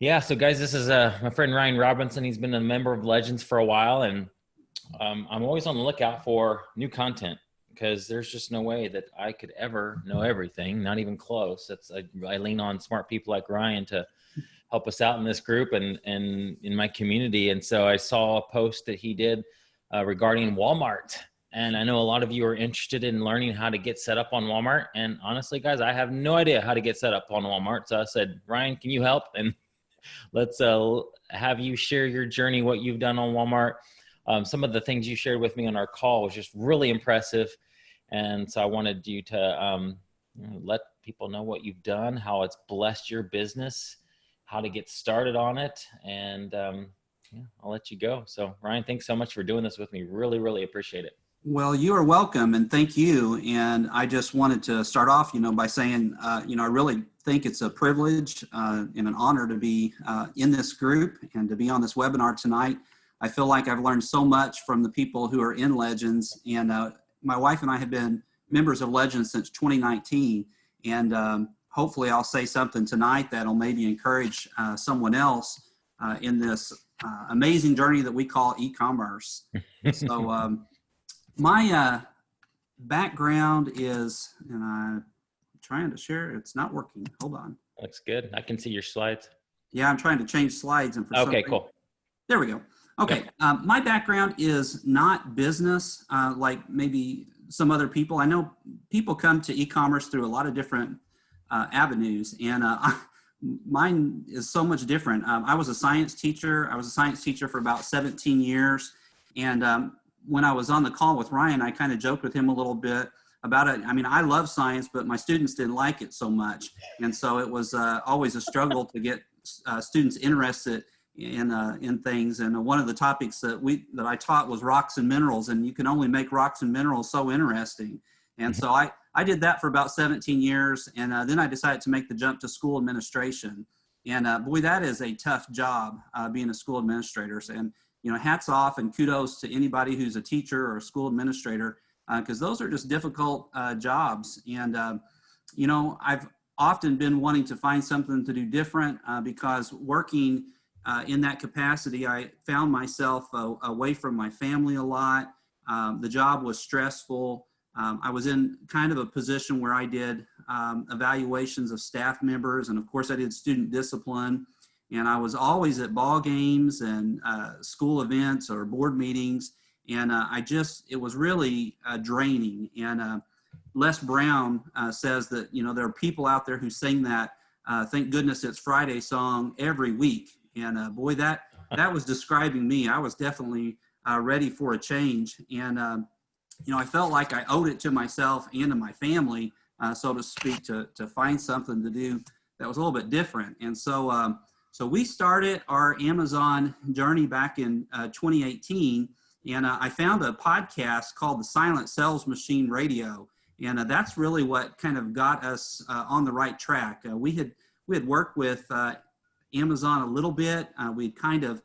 Yeah, so guys, this is my friend Ryan Robinson. He's been a member of Legends for a while, and I'm always on the lookout for new content because there's just no way that I could ever know everything, not even close. I lean on smart people like Ryan to help us out in this group and in my community. And so I saw a post that he did regarding Walmart. And I know a lot of you are interested in learning how to get set up on Walmart. And honestly, guys, I have no idea how to get set up on Walmart. So I said, Ryan, can you help? And let's have you share your journey, what you've done on Walmart. Some of the things you shared with me on our call was just really impressive. And so I wanted you to let people know what you've done, how it's blessed your business, how to get started on it. And yeah, I'll let you go. So Ryan, thanks so much for doing this with me. Really, really appreciate it. Well, you are welcome, and thank you. And I just wanted to start off, by saying, I really think it's a privilege and an honor to be in this group and to be on this webinar tonight. I feel like I've learned so much from the people who are in Legends, and my wife and I have been members of Legends since 2019, and hopefully I'll say something tonight that'll maybe encourage someone else in this amazing journey that we call e-commerce. So my background is, and I'm trying to share, it's not working. Hold on. Looks good. I can see your slides. Yeah, I'm trying to change slides. And for okay, cool. There we go. Okay, yep. My background is not business like maybe some other people. I know people come to e-commerce through a lot of different avenues, and mine is so much different. I was a science teacher. I was a science teacher for about 17 years, and when I was on the call with Ryan, I kind of joked with him a little bit about it. I mean, I love science, but my students didn't like it so much. And so it was always a struggle to get students interested in things. And one of the topics that I taught was rocks and minerals, and you can only make rocks and minerals so interesting. And so I did that for about 17 years. And then I decided to make the jump to school administration. And boy, that is a tough job, being a school administrator. And hats off and kudos to anybody who's a teacher or a school administrator, because those are just difficult jobs. And, I've often been wanting to find something to do different because working in that capacity, I found myself away from my family a lot. The job was stressful. I was in kind of a position where I did evaluations of staff members, and of course I did student discipline. And I was always at ball games and school events or board meetings. And it was really draining. And Les Brown says that, there are people out there who sing that Thank Goodness It's Friday song every week. And boy, that was describing me. I was definitely ready for a change. And, I felt like I owed it to myself and to my family, so to speak, to find something to do that was a little bit different. And so we started our Amazon journey back in 2018, and I found a podcast called The Silent Sales Machine Radio, and that's really what kind of got us on the right track. We had worked with Amazon a little bit. We kind of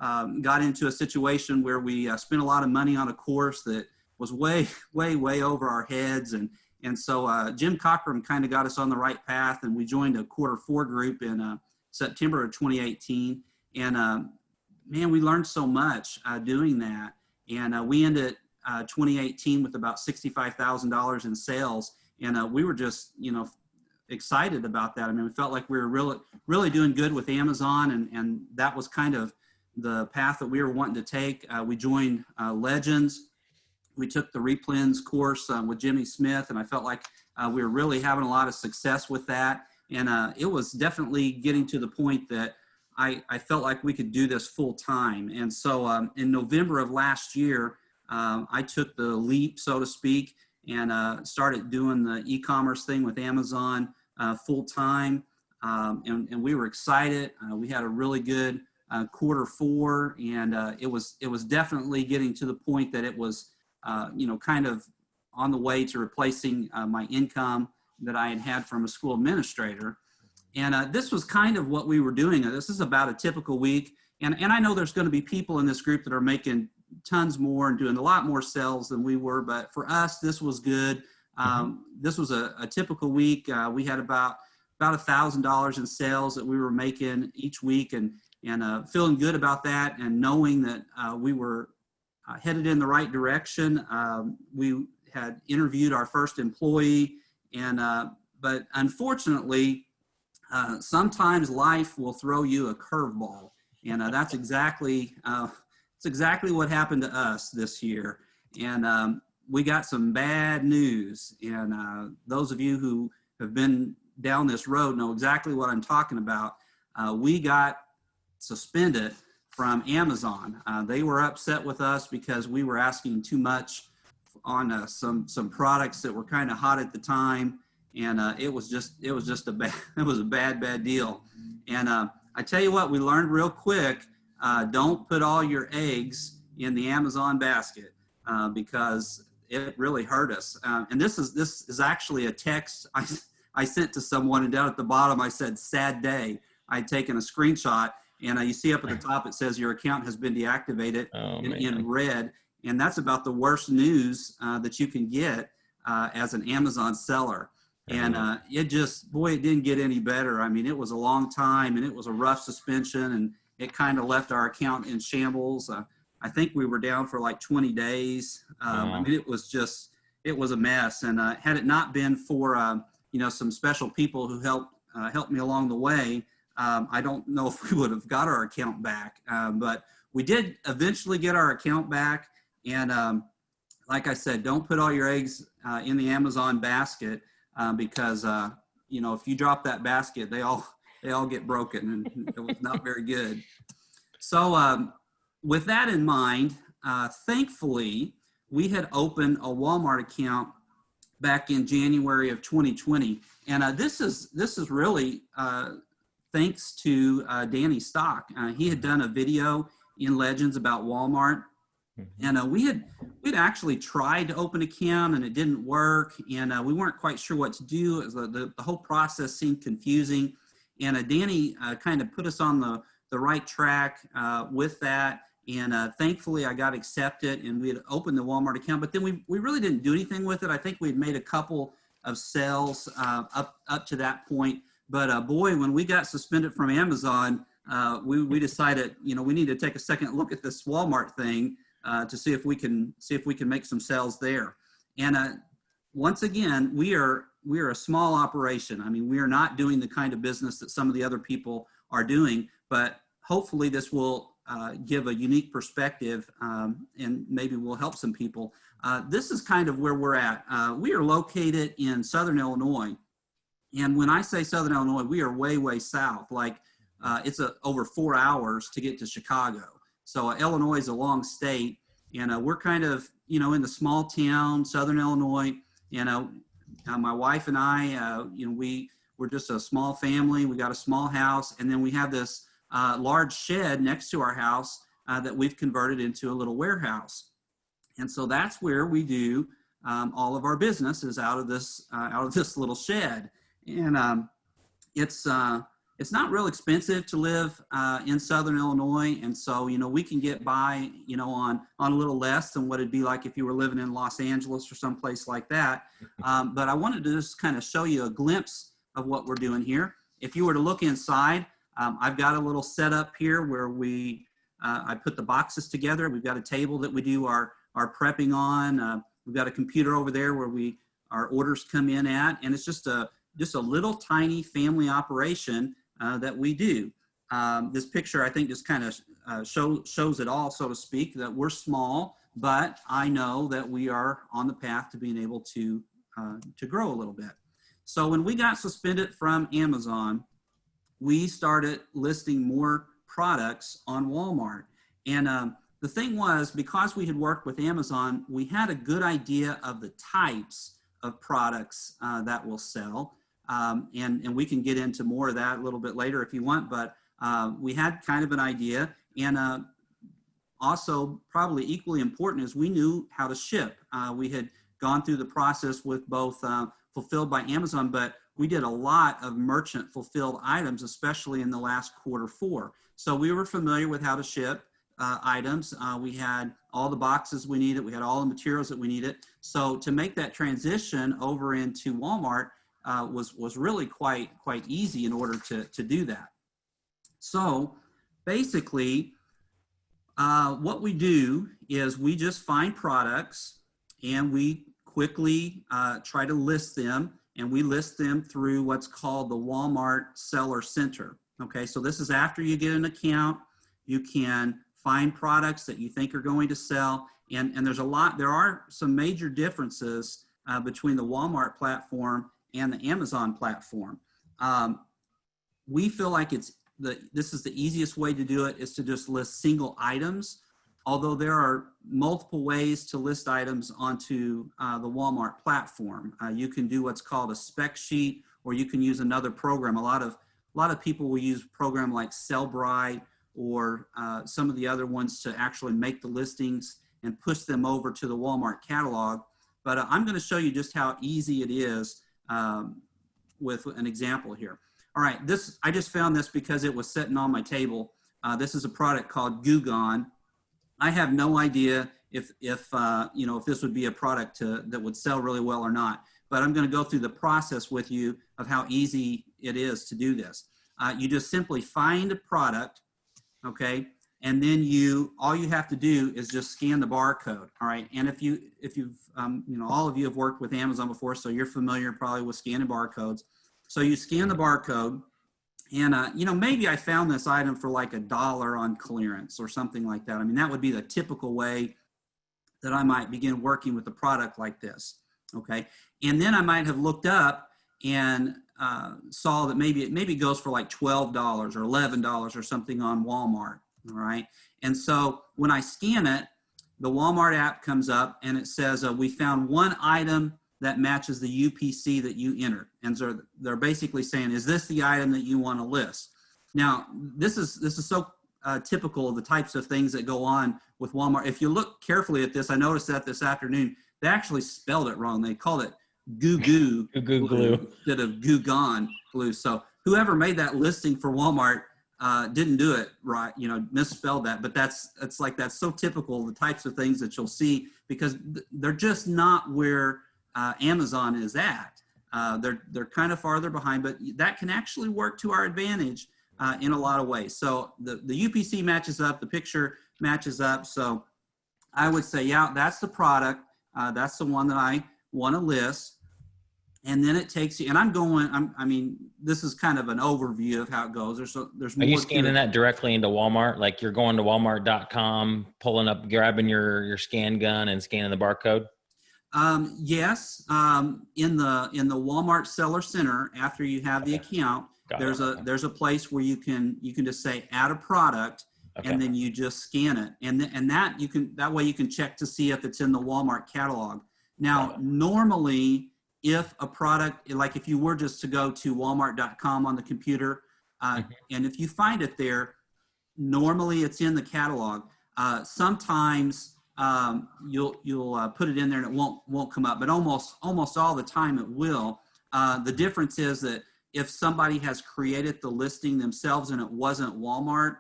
got into a situation where we spent a lot of money on a course that was way over our heads, and so Jim Cockrum kind of got us on the right path, and we joined a quarter 4 group in September of 2018. And man, we learned so much doing that. And we ended 2018 with about $65,000 in sales. And we were just, excited about that. I mean, we felt like we were really doing good with Amazon, and that was kind of the path that we were wanting to take. We joined Legends. We took the Replens course with Jimmy Smith, and I felt like we were really having a lot of success with that. And it was definitely getting to the point that I felt like we could do this full time. And so in November of last year, I took the leap, so to speak, and started doing the e-commerce thing with Amazon full time. And we were excited. We had a really good quarter 4, and it was definitely getting to the point that it was, kind of on the way to replacing my income that I had from a school administrator. And this was kind of what we were doing. This is about a typical week. And I know there's going to be people in this group that are making tons more and doing a lot more sales than we were. But for us, this was good. This was a typical week. We had about about $1,000 in sales that we were making each week, and feeling good about that, and knowing that we were headed in the right direction. We had interviewed our first employee, and but unfortunately, sometimes life will throw you a curveball, and that's exactly what happened to us this year. And we got some bad news, and those of you who have been down this road know exactly what I'm talking about. We got suspended from Amazon. They were upset with us because we were asking too much on some products that were kind of hot at the time, and it was just a bad deal. And I tell you what, we learned real quick: don't put all your eggs in the Amazon basket, because it really hurt us. And this is actually a text I sent to someone, and down at the bottom I said "sad day." I'd taken a screenshot, and you see up at the top it says your account has been deactivated in red, and that's about the worst news that you can get as an Amazon seller. And it didn't get any better. I mean, it was a long time, and it was a rough suspension, and it kind of left our account in shambles. I think we were down for like 20 days. I mean, it was a mess. And had it not been for some special people who helped me along the way, I don't know if we would have got our account back. But we did eventually get our account back. And like I said, don't put all your eggs in the Amazon basket, because if you drop that basket, they all get broken, and it was not very good. So with that in mind, thankfully, we had opened a Walmart account back in January of 2020, and this is really thanks to Danny Stock. He had done a video in Legends about Walmart, and we'd actually tried to open an account, and it didn't work, and we weren't quite sure what to do. The whole process seemed confusing, and Danny kind of put us on the right track with that. And thankfully, I got accepted, and we had opened the Walmart account. But then we really didn't do anything with it. I think we'd made a couple of sales up to that point. But boy, when we got suspended from Amazon, we decided we need to take a second look at this Walmart thing to see if we can make some sales there. And once again, we are a small operation. I mean, we are not doing the kind of business that some of the other people are doing. But hopefully, this will give a unique perspective, and maybe will help some people. This is kind of where we're at. We are located in Southern Illinois. And when I say Southern Illinois, we are way, way south. Like it's over 4 hours to get to Chicago. So Illinois is a long state, and we're kind of, in the small town, Southern Illinois. My wife and I, we're just a small family. We got a small house, and then we have this large shed next to our house that we've converted into a little warehouse. And so that's where we do all of our business, is out of this little shed. And it's not real expensive to live in Southern Illinois. And so, we can get by, on a little less than what it'd be like if you were living in Los Angeles or someplace like that. But I wanted to just kind of show you a glimpse of what we're doing here. If you were to look inside, I've got a little setup here where I put the boxes together. We've got a table that we do our prepping on. We've got a computer over there where our orders come in at, and it's just a little tiny family operation that we do. This picture, I think, just kind of shows it all, so to speak, that we're small, but I know that we are on the path to being able to grow a little bit. So when we got suspended from Amazon, we started listing more products on Walmart. And the thing was, because we had worked with Amazon, we had a good idea of the types of products that will sell. And we can get into more of that a little bit later if you want, but we had kind of an idea. And also, probably equally important, is we knew how to ship. We had gone through the process with both Fulfilled by Amazon, but we did a lot of merchant fulfilled items, especially in the last Q4. So we were familiar with how to ship items. We had all the boxes we needed. We had all the materials that we needed. So to make that transition over into Walmart, was really quite easy in order to do that. So basically, what we do is we just find products and we quickly try to list them, and we list them through what's called the Walmart Seller Center. Okay, so this is after you get an account. You can find products that you think are going to sell, and there are some major differences between the Walmart platform and the Amazon platform. We feel like this is the easiest way to do it, is to just list single items, although there are multiple ways to list items onto the Walmart platform. You can do what's called a spec sheet, or you can use another program. A lot of people will use a program like Sellbrite or some of the other ones to actually make the listings and push them over to the Walmart catalog. But I'm going to show you just how easy it is with an example here. All right, I just found this because it was sitting on my table. This is a product called Goo Gone. I have no idea if this would be a product that would sell really well or not. But I'm going to go through the process with you of how easy it is to do this. You just simply find a product, okay, and then all you have to do is just scan the barcode. All right, and if you've all of you have worked with Amazon before, so you're familiar probably with scanning barcodes. So you scan the barcode, and maybe I found this item for like $1 on clearance or something like that. I mean, that would be the typical way that I might begin working with a product like this. Okay, and then I might have looked up and saw that maybe it goes for like $12 or $11 or something on Walmart. All right, and so when I scan it, the Walmart app comes up and it says we found one item that matches the UPC that you entered. And so they're basically saying, is this the item that you want to list? Now, this is so typical of the types of things that go on with Walmart. If you look carefully at this, I noticed that this afternoon, they actually spelled it wrong. They called it Goo Goo Glue instead of Goo Gone Glue. So whoever made that listing for Walmart didn't do it right, misspelled that. But that's so typical of the types of things that you'll see, because they're just not where Amazon is at. They're kind of farther behind, but that can actually work to our advantage in a lot of ways. So the UPC matches up, the picture matches up. So I would say, yeah, that's the product. That's the one that I want to list. And then it takes you, and I mean, this is kind of an overview of how it goes. There's more. Are you scanning that directly into Walmart? Like you're going to walmart.com, pulling up, grabbing your scan gun and scanning the barcode? Yes. In the Walmart Seller Center, after you have the account, there's a place where you can just say add a product, and then you just scan it, and that way you can check to see if it's in the Walmart catalog. Now, normally, if a product, like if you were just to go to walmart.com on the computer, and if you find it there, normally it's in the catalog. Sometimes you'll put it in there and it won't come up, but almost all the time it will. The difference is that if somebody has created the listing themselves and it wasn't Walmart,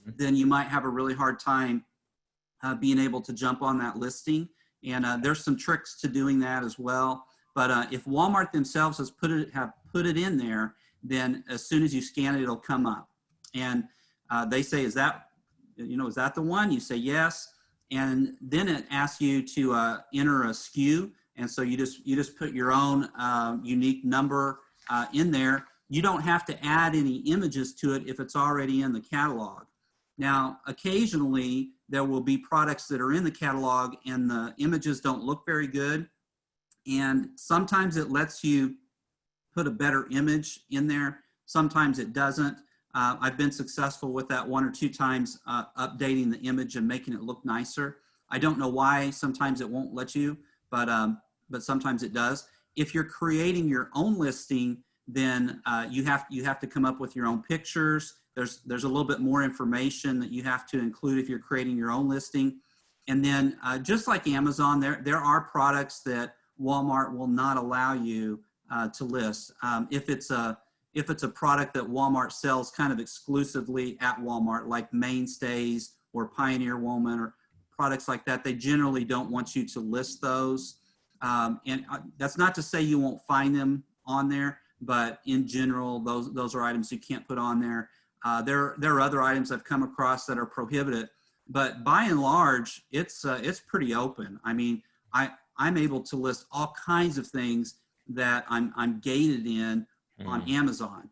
then you might have a really hard time being able to jump on that listing. And there's some tricks to doing that as well. But if Walmart themselves have put it in there, then as soon as you scan it, it'll come up. And they say, is that the one? You say yes. And then it asks you to enter a SKU. And so you just put your own unique number in there. You don't have to add any images to it if it's already in the catalog. Now, occasionally there will be products that are in the catalog and the images don't look very good. And sometimes it lets you put a better image in there. Sometimes it doesn't. I've been successful with that 1 or 2 times, updating the image and making it look nicer. I don't know why sometimes it won't let you, but sometimes it does. If you're creating your own listing, then you have to come up with your own pictures. There's a little bit more information that you have to include if you're creating your own listing. And then just like Amazon, there are products that Walmart will not allow you to list. If it's a product that Walmart sells kind of exclusively at Walmart, like Mainstays or Pioneer Woman or products like that, they generally don't want you to list those. And that's not to say you won't find them on there, but in general, those are items you can't put on there. There are other items I've come across that are prohibited, but by and large, it's pretty open. I mean, I'm able to list all kinds of things that I'm gated in on Amazon.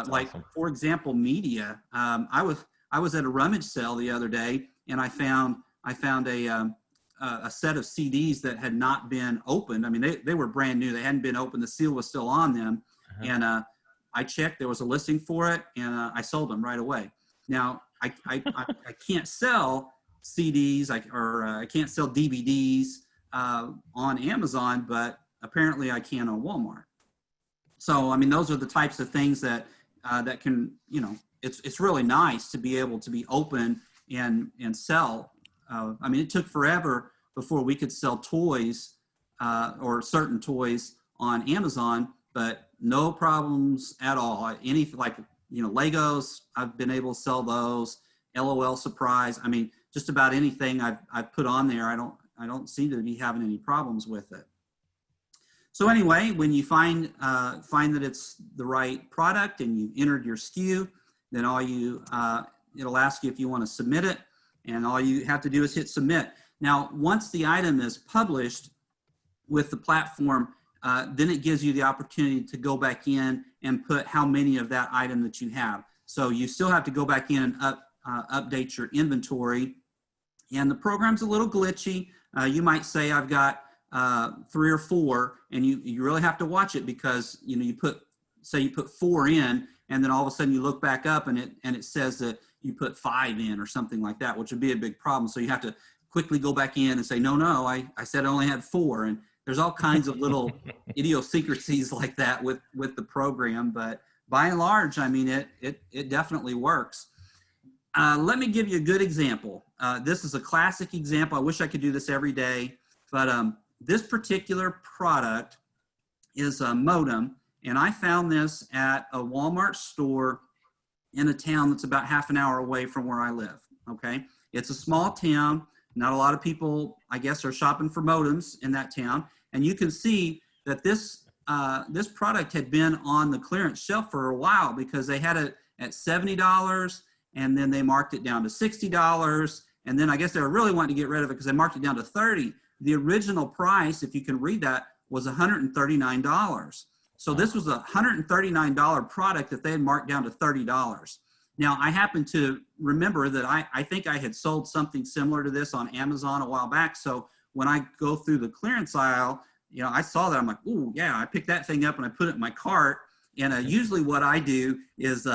Like awesome. for example, media. I was at a rummage sale the other day, and I found a set of CDs that had not been opened. I mean, they were brand new. They hadn't been opened. The seal was still on them. And I checked. There was a listing for it, and I sold them right away. Now, I can't sell CDs or I can't sell DVDs on Amazon, but apparently I can on Walmart. So, I mean, those are the types of things that can, it's really nice to be able to be open and sell. I mean, it took forever before we could sell toys or certain toys on Amazon, but no problems at all. Legos, I've been able to sell those. LOL Surprise. I mean, just about anything I've put on there, I don't seem to be having any problems with it. So anyway, when you find that it's the right product and you entered your SKU, then it'll ask you if you want to submit it, and all you have to do is hit submit. Now, once the item is published with the platform, then it gives you the opportunity to go back in and put how many of that item that you have. So you still have to go back in and update your inventory, and the program's a little glitchy. You might say I've got 3 or 4, and you really have to watch it, because you put 4 in, and then all of a sudden you look back up and it says that you put 5 in or something like that, which would be a big problem. So you have to quickly go back in and say, no, I said I only had 4. And there's all kinds of little idiosyncrasies like that with the program, but by and large, I mean, it definitely works. Let me give you a good example. This is a classic example. I wish I could do this every day, but this particular product is a modem, and I found this at a Walmart store in a town that's about half an hour away from where I live, okay? It's a small town. Not a lot of people, I guess, are shopping for modems in that town, and you can see that this product had been on the clearance shelf for a while, because they had it at $70, and then they marked it down to $60, and then I guess they were really wanting to get rid of it because they marked it down to $30. The original price, if you can read that, was $139. So this was a $139 product that they had marked down to $30. Now, I happen to remember that I think I had sold something similar to this on Amazon a while back. So when I go through the clearance aisle, I saw that. I'm like, ooh, yeah, I picked that thing up and I put it in my cart. And usually what I do is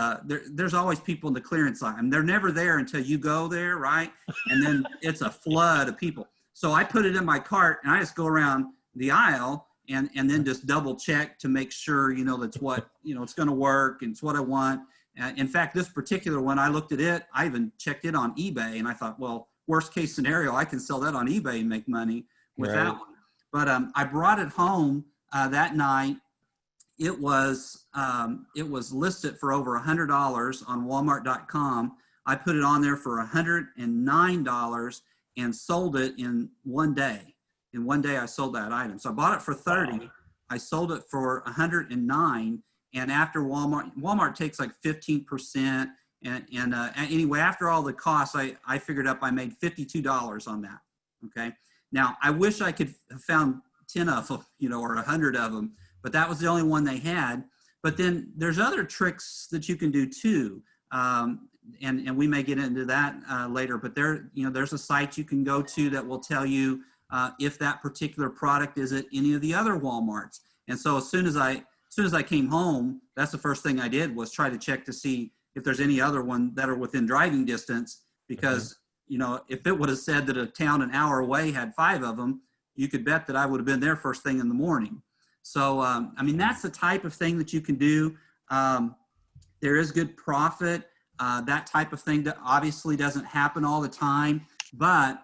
there's always people in the clearance aisle, and they're never there until you go there, right? And then it's a flood of people. So I put it in my cart, and I just go around the aisle and then just double check to make sure, that's what, it's going to work and it's what I want. In fact, this particular one, I looked at it. I even checked it on eBay, and I thought, well, worst case scenario, I can sell that on eBay and make money with that one. But I brought it home that night. It was listed for over $100 on Walmart.com. I put it on there for $109 and sold it in one day. In one day, I sold that item. So I bought it for $30. Wow. I sold it for $109. And after Walmart takes like 15%. And anyway, after all the costs, I figured up I made $52 on that. Okay. Now, I wish I could have found 10 of them, or 100 of them, but that was the only one they had. But then there's other tricks that you can do too. And we may get into that later, but there's a site you can go to that will tell you if that particular product is at any of the other Walmarts. And so as soon as I came home, that's the first thing I did, was try to check to see if there's any other one that are within driving distance, because if it would have said that a town an hour away had 5 of them, you could bet that I would have been there first thing in the morning. So, I mean, that's the type of thing that you can do. There is good profit. That type of thing that obviously doesn't happen all the time, but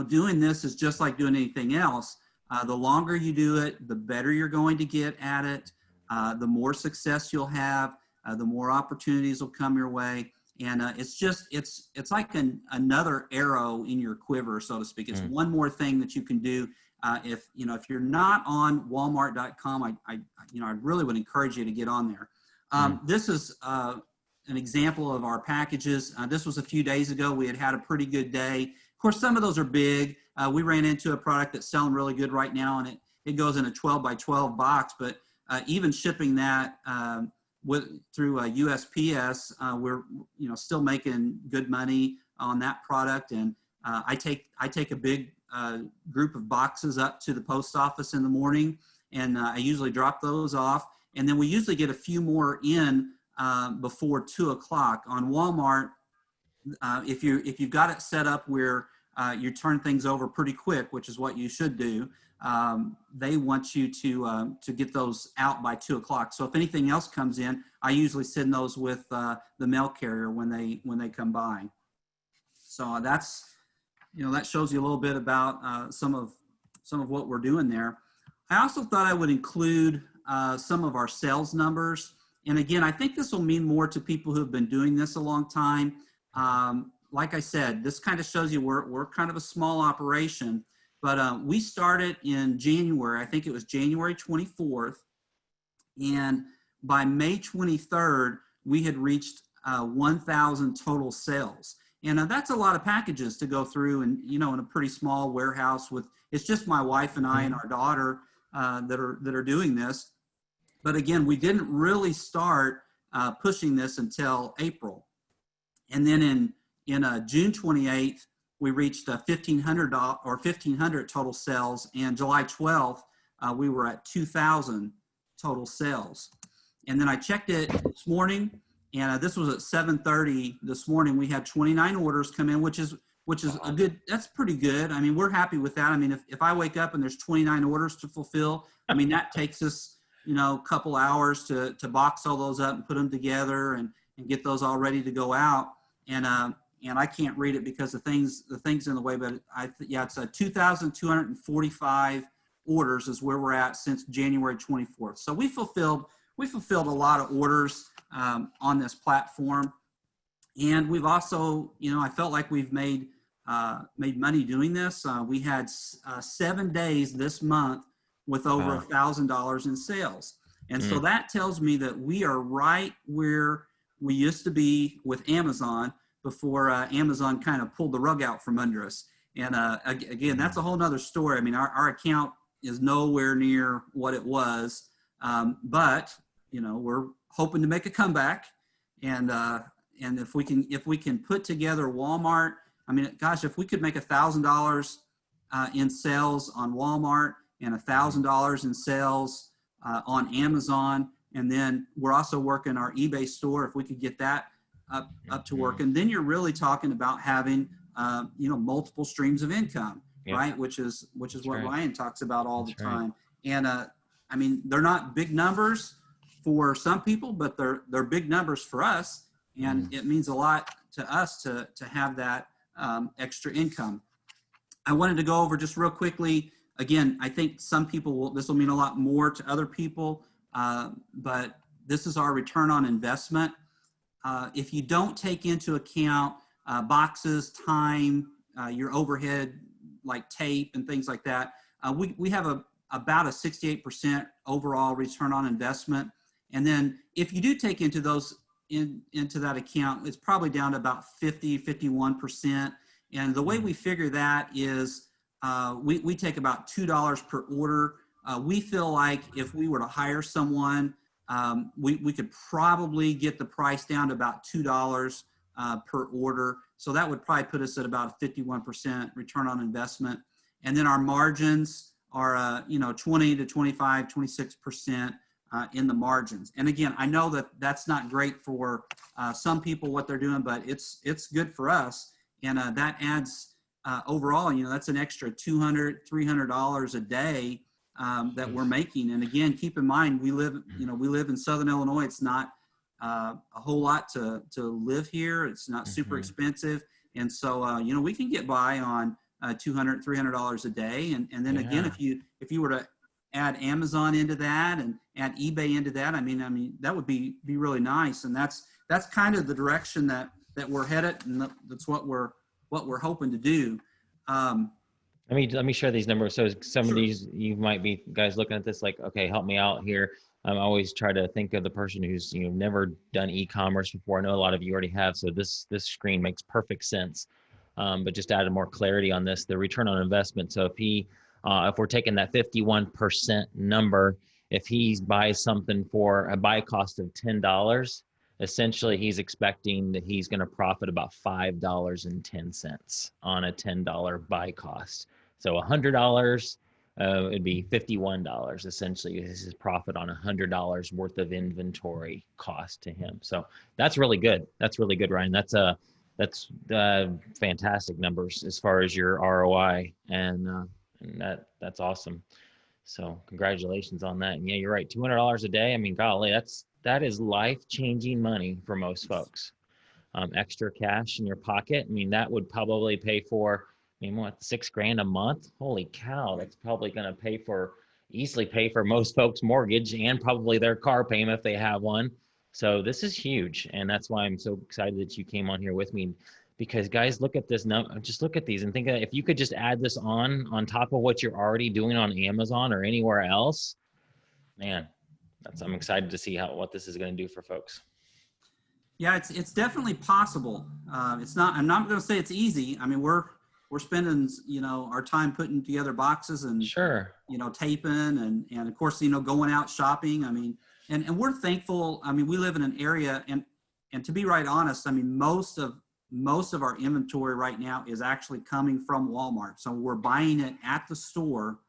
doing this is just like doing anything else. The longer you do it, the better you're going to get at it. The more success you'll have, the more opportunities will come your way. And it's like another arrow in your quiver, so to speak. It's one more thing that you can do. If you're not on Walmart.com, I really would encourage you to get on there. This is an example of our packages. This was a few days ago. We had a pretty good day. Of course, some of those are big. We ran into a product that's selling really good right now, and it goes in a 12 by 12 box. But even shipping that through USPS, we're still making good money on that product. And I take a big group of boxes up to the post office in the morning, and I usually drop those off. And then we usually get a few more in before 2 o'clock. On Walmart, if you've got it set up where you turn things over pretty quick, which is what you should do, they want you to get those out by 2 o'clock. So if anything else comes in, I usually send those with the mail carrier when they come by. So that shows you a little bit about some of what we're doing there. I also thought I would include some of our sales numbers. And again, I think this will mean more to people who have been doing this a long time. Like I said, this kind of shows you we're kind of a small operation, but we started in January. I think it was January 24th. And by May 23rd, we had reached 1,000 total sales. And that's a lot of packages to go through, and in a pretty small warehouse it's just my wife and I and our daughter that are doing this. But again, we didn't really start pushing this until April. And then in June 28th, we reached 1,500 total sales, and July 12th, we were at 2,000 total sales. And then I checked it this morning, and this was at 7:30 this morning. We had 29 orders come in, which is a good. That's pretty good. I mean, we're happy with that. I mean, if I wake up and there's 29 orders to fulfill, I mean, that takes us a couple hours to box all those up and put them together and get those all ready to go out. And I can't read it because the thing's in the way, but it's 2,245 orders is where we're at since January 24th. So we fulfilled a lot of orders on this platform, and we've also, I felt like we've made money doing this. We had 7 days this month with over $1,000 in sales, and so that tells me that we are right where we used to be with Amazon before Amazon kind of pulled the rug out from under us. And again, that's a whole nother story. I mean, our account is nowhere near what it was, but we're hoping to make a comeback. And if we can put together Walmart, I mean, gosh, if we could make $1,000 in sales on Walmart and $1,000 in sales on Amazon, and then we're also working our eBay store. If we could get that up to work, and then you're really talking about having multiple streams of income, right? Which is what Ryan talks about all the time. And I mean, they're not big numbers for some people, but they're big numbers for us, and it means a lot to us to have that extra income. I wanted to go over just real quickly. Again, I think some people this will mean a lot more to other people, but this is our return on investment. If you don't take into account boxes, time, your overhead like tape and things like that, we have about a 68% overall return on investment. And then if you do take into that account, it's probably down to about 51%. And the way we figure that is we take about $2 per order. We feel like if we were to hire someone, we could probably get the price down to about $2 per order. So that would probably put us at about a 51% return on investment. And then our margins are 20 to 25, 26% in the margins. And again, I know that that's not great for some people what they're doing, but it's good for us. And that adds overall, that's an extra $200, $300 a day that we're making. And again, keep in mind, we live in Southern Illinois. It's not a whole lot to live here. It's not super expensive. And so, we can get by on $200, $300 a day. And then again, if you were to add Amazon into that and add eBay into that, I mean, that would be really nice. And that's kind of the direction that we're headed. And that's what we're hoping to do. Let me share these numbers. So some of Sure. these, you might be guys looking at this like, okay, help me out here. I always try to think of the person who's never done e-commerce before. I know a lot of you already have, so this screen makes perfect sense. But just added more clarity on this, the return on investment. So if we're taking that 51% number, if he buys something for a buy cost of $10, essentially he's expecting that he's going to profit about $5.10 on a $10 buy cost. So $100, it'd be $51 essentially is his profit on $100 worth of inventory cost to him. So that's really good. That's really good, Ryan. That's fantastic numbers as far as your ROI, and that's awesome. So congratulations on that. And yeah, you're right. $200 a day. I mean, golly, that is life changing money for most folks. Extra cash in your pocket. I mean, that would probably pay for, I mean, what, $6,000 a month? Holy cow. That's probably going to easily pay for most folks' mortgage and probably their car payment if they have one. So this is huge. And that's why I'm so excited that you came on here with me, because guys, look at this number, just look at these and think of, if you could just add this on top of what you're already doing on Amazon or anywhere else, man, I'm excited to see what this is going to do for folks. Yeah, it's definitely possible. It's not. I'm not going to say it's easy. I mean, we're spending our time putting together boxes and Sure. taping and of course going out shopping. I mean, and we're thankful. I mean, we live in an area and to be right honest, I mean most of our inventory right now is actually coming from Walmart. So we're buying it at the store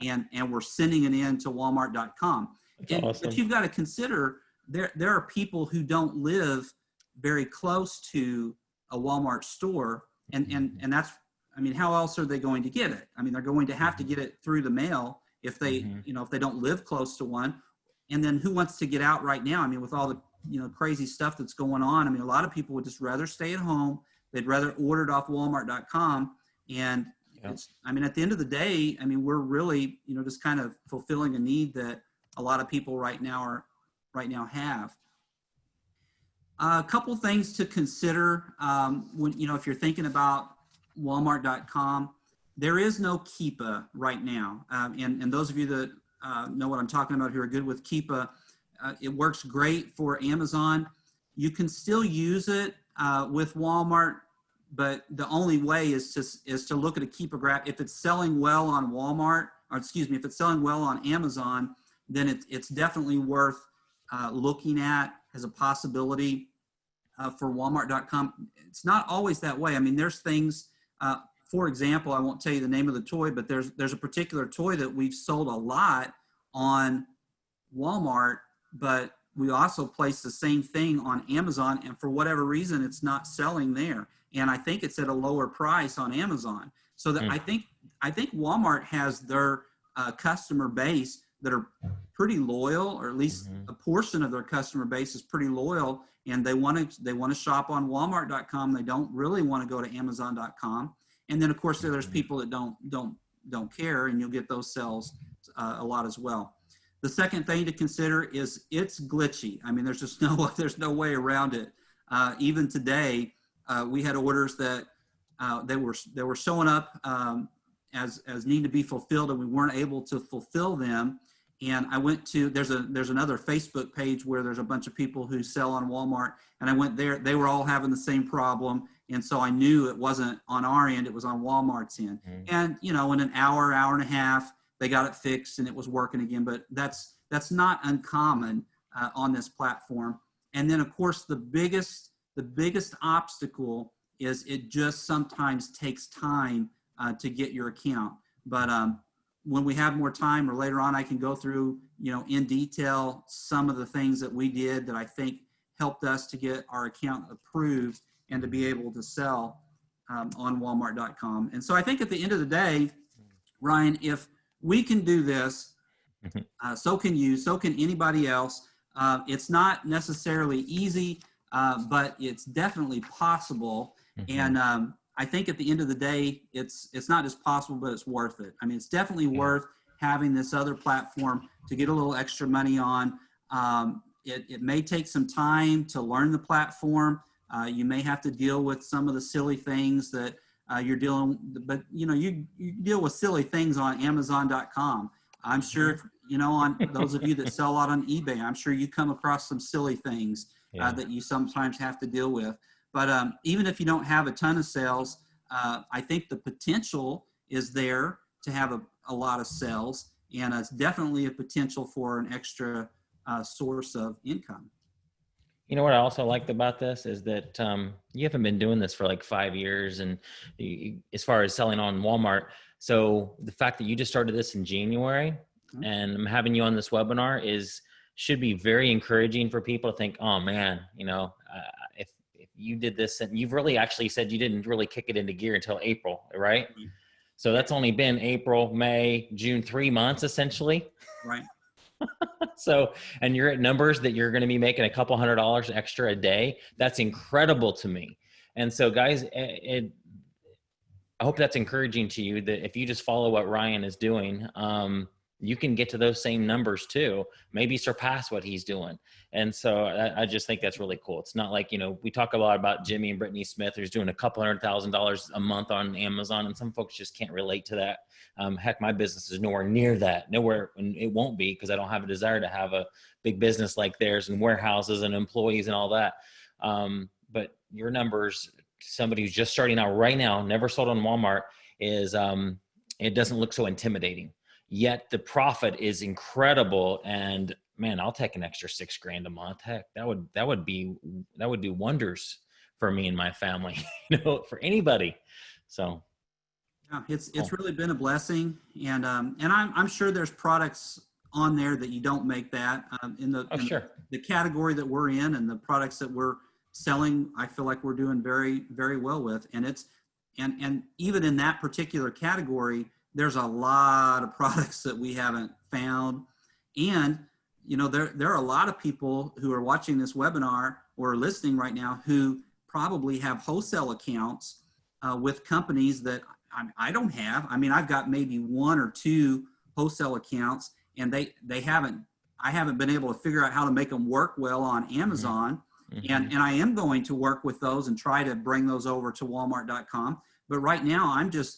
and we're sending it in to Walmart.com. Awesome. But you've got to consider there are people who don't live very close to a Walmart store, and that's, I mean, how else are they going to get it? I mean, they're going to have to get it through the mail if they if they don't live close to one. And then who wants to get out right now? I mean, with all the crazy stuff that's going on, I mean, a lot of people would just rather stay at home. They'd rather order it off Walmart.com. And I mean, at the end of the day, I mean, we're really just kind of fulfilling a need that a lot of people right now have. A couple things to consider when if you're thinking about Walmart.com. There is no Keepa right now, and those of you that know what I'm talking about who are good with Keepa, it works great for Amazon. You can still use it with Walmart, but the only way is to look at a Keepa graph. If it's selling well on Walmart, or excuse me, if it's selling well on Amazon, then it's definitely worth looking at as a possibility for Walmart.com. It's not always that way. I mean, there's things, for example, I won't tell you the name of the toy, but there's a particular toy that we've sold a lot on Walmart, but we also place the same thing on Amazon, and for whatever reason, it's not selling there. And I think it's at a lower price on Amazon. So that I think Walmart has their customer base that are pretty loyal, or at least a portion of their customer base is pretty loyal, and they want to shop on Walmart.com. They don't really want to go to Amazon.com. And then of course there's people that don't care, and you'll get those sales a lot as well. The second thing to consider is it's glitchy. I mean, there's no way around it. Even today, we had orders that they were showing up as needing to be fulfilled, and we weren't able to fulfill them. And I went to, there's another Facebook page where there's a bunch of people who sell on Walmart, and I went there. They were all having the same problem, and so I knew it wasn't on our end, it was on Walmart's end. And in an hour and a half, they got it fixed and it was working again. But that's not uncommon on this platform. And then of course the biggest obstacle is it just sometimes takes time to get your account. But when we have more time, or later on, I can go through, in detail some of the things that we did that I think helped us to get our account approved and to be able to sell on Walmart.com. And so I think at the end of the day, Ryan, if we can do this, so can you, so can anybody else. It's not necessarily easy, but it's definitely possible. And I think at the end of the day, it's not just possible, but it's worth it. I mean, it's definitely worth having this other platform to get a little extra money on. It may take some time to learn the platform. You may have to deal with some of the silly things that you're dealing, but you deal with silly things on Amazon.com. I'm sure, on those of you that sell a lot on eBay, I'm sure you come across some silly things that you sometimes have to deal with. But even if you don't have a ton of sales, I think the potential is there to have a lot of sales, and it's definitely a potential for an extra source of income. You know what I also liked about this is that you haven't been doing this for like 5 years, and as far as selling on Walmart. So the fact that you just started this in January and I'm having you on this webinar should be very encouraging for people to think, oh man, if you did this, and you've really actually said you didn't really kick it into gear until April, right? Mm-hmm. So that's only been April, May, June, 3 months essentially. Right. So, and you're at numbers that you're going to be making a couple $100 extra a day. That's incredible to me. And so guys, I hope that's encouraging to you, that if you just follow what Ryan is doing, you can get to those same numbers too, maybe surpass what he's doing. And so I just think that's really cool. It's not like, we talk a lot about Jimmy and Brittany Smith, who's doing a couple $100,000 a month on Amazon, and some folks just can't relate to that. Heck, my business is nowhere near that, nowhere, and it won't be, because I don't have a desire to have a big business like theirs and warehouses and employees and all that. But your numbers, somebody who's just starting out right now, never sold on Walmart, is it doesn't look so intimidating. Yet the profit is incredible, and man, I'll take an extra $6,000 a month. Heck, that would do wonders for me and my family, for anybody. So yeah, it's really been a blessing, and I'm sure there's products on there that you don't make that in the category that we're in, and the products that we're selling, I feel like we're doing very, very well with, and and even in that particular category, there's a lot of products that we haven't found. And, there are a lot of people who are watching this webinar or listening right now who probably have wholesale accounts with companies that I don't have. I mean, I've got maybe 1 or 2 wholesale accounts, and I haven't been able to figure out how to make them work well on Amazon. Mm-hmm. And I am going to work with those and try to bring those over to Walmart.com. But right now,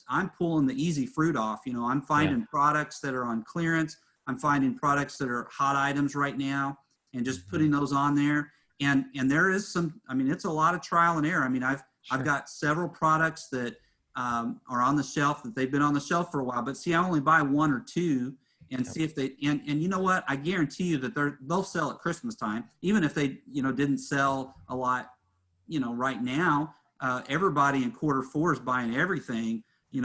I'm pulling the easy fruit off. I'm finding products that are on clearance. I'm finding products that are hot items right now, and just putting those on there. And there is it's a lot of trial and error. I mean, I've got several products that are on the shelf, that they've been on the shelf for a while. But see, I only buy 1 or 2 and see if they, and you know what? I guarantee you that they'll sell at Christmas time, even if they, didn't sell a lot, right now. Everybody in Q4 is buying everything,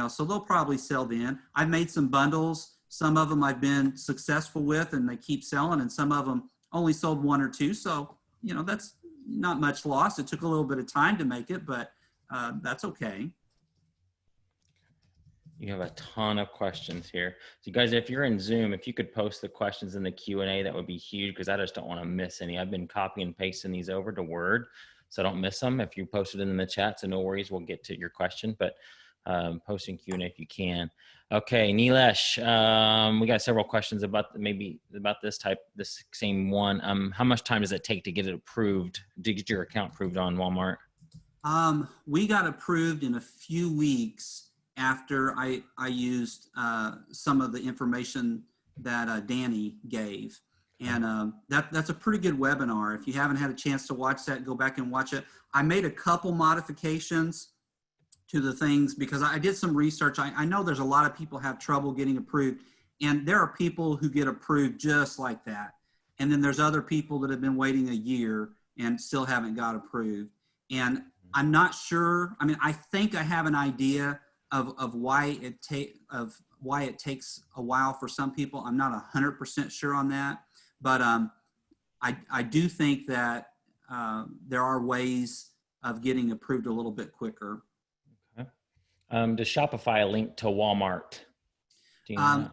so they'll probably sell then. I've made some bundles. Some of them I've been successful with, and they keep selling, and some of them only sold 1 or 2. So, that's not much loss. It took a little bit of time to make it, but that's okay. You have a ton of questions here. So you guys, if you're in Zoom, if you could post the questions in the Q&A, that would be huge, because I just don't want to miss any. I've been copying and pasting these over to Word, so don't miss them. If you posted them in the chat, so no worries, we'll get to your question, but posting Q&A if you can. Okay, Nilesh, we got several questions about this same one. How much time does it take to get it approved, to get your account approved on Walmart? We got approved in a few weeks after I used some of the information that Danny gave. And that's a pretty good webinar. If you haven't had a chance to watch that, go back and watch it. I made a couple modifications to the things because I did some research. I know there's a lot of people have trouble getting approved, and there are people who get approved just like that. And then there's other people that have been waiting a year and still haven't got approved. And I'm not sure. I mean, I think I have an idea of why it takes a while for some people. I'm not 100% sure on that. But I do think that there are ways of getting approved a little bit quicker. Okay. Does Shopify link to Walmart? Do you know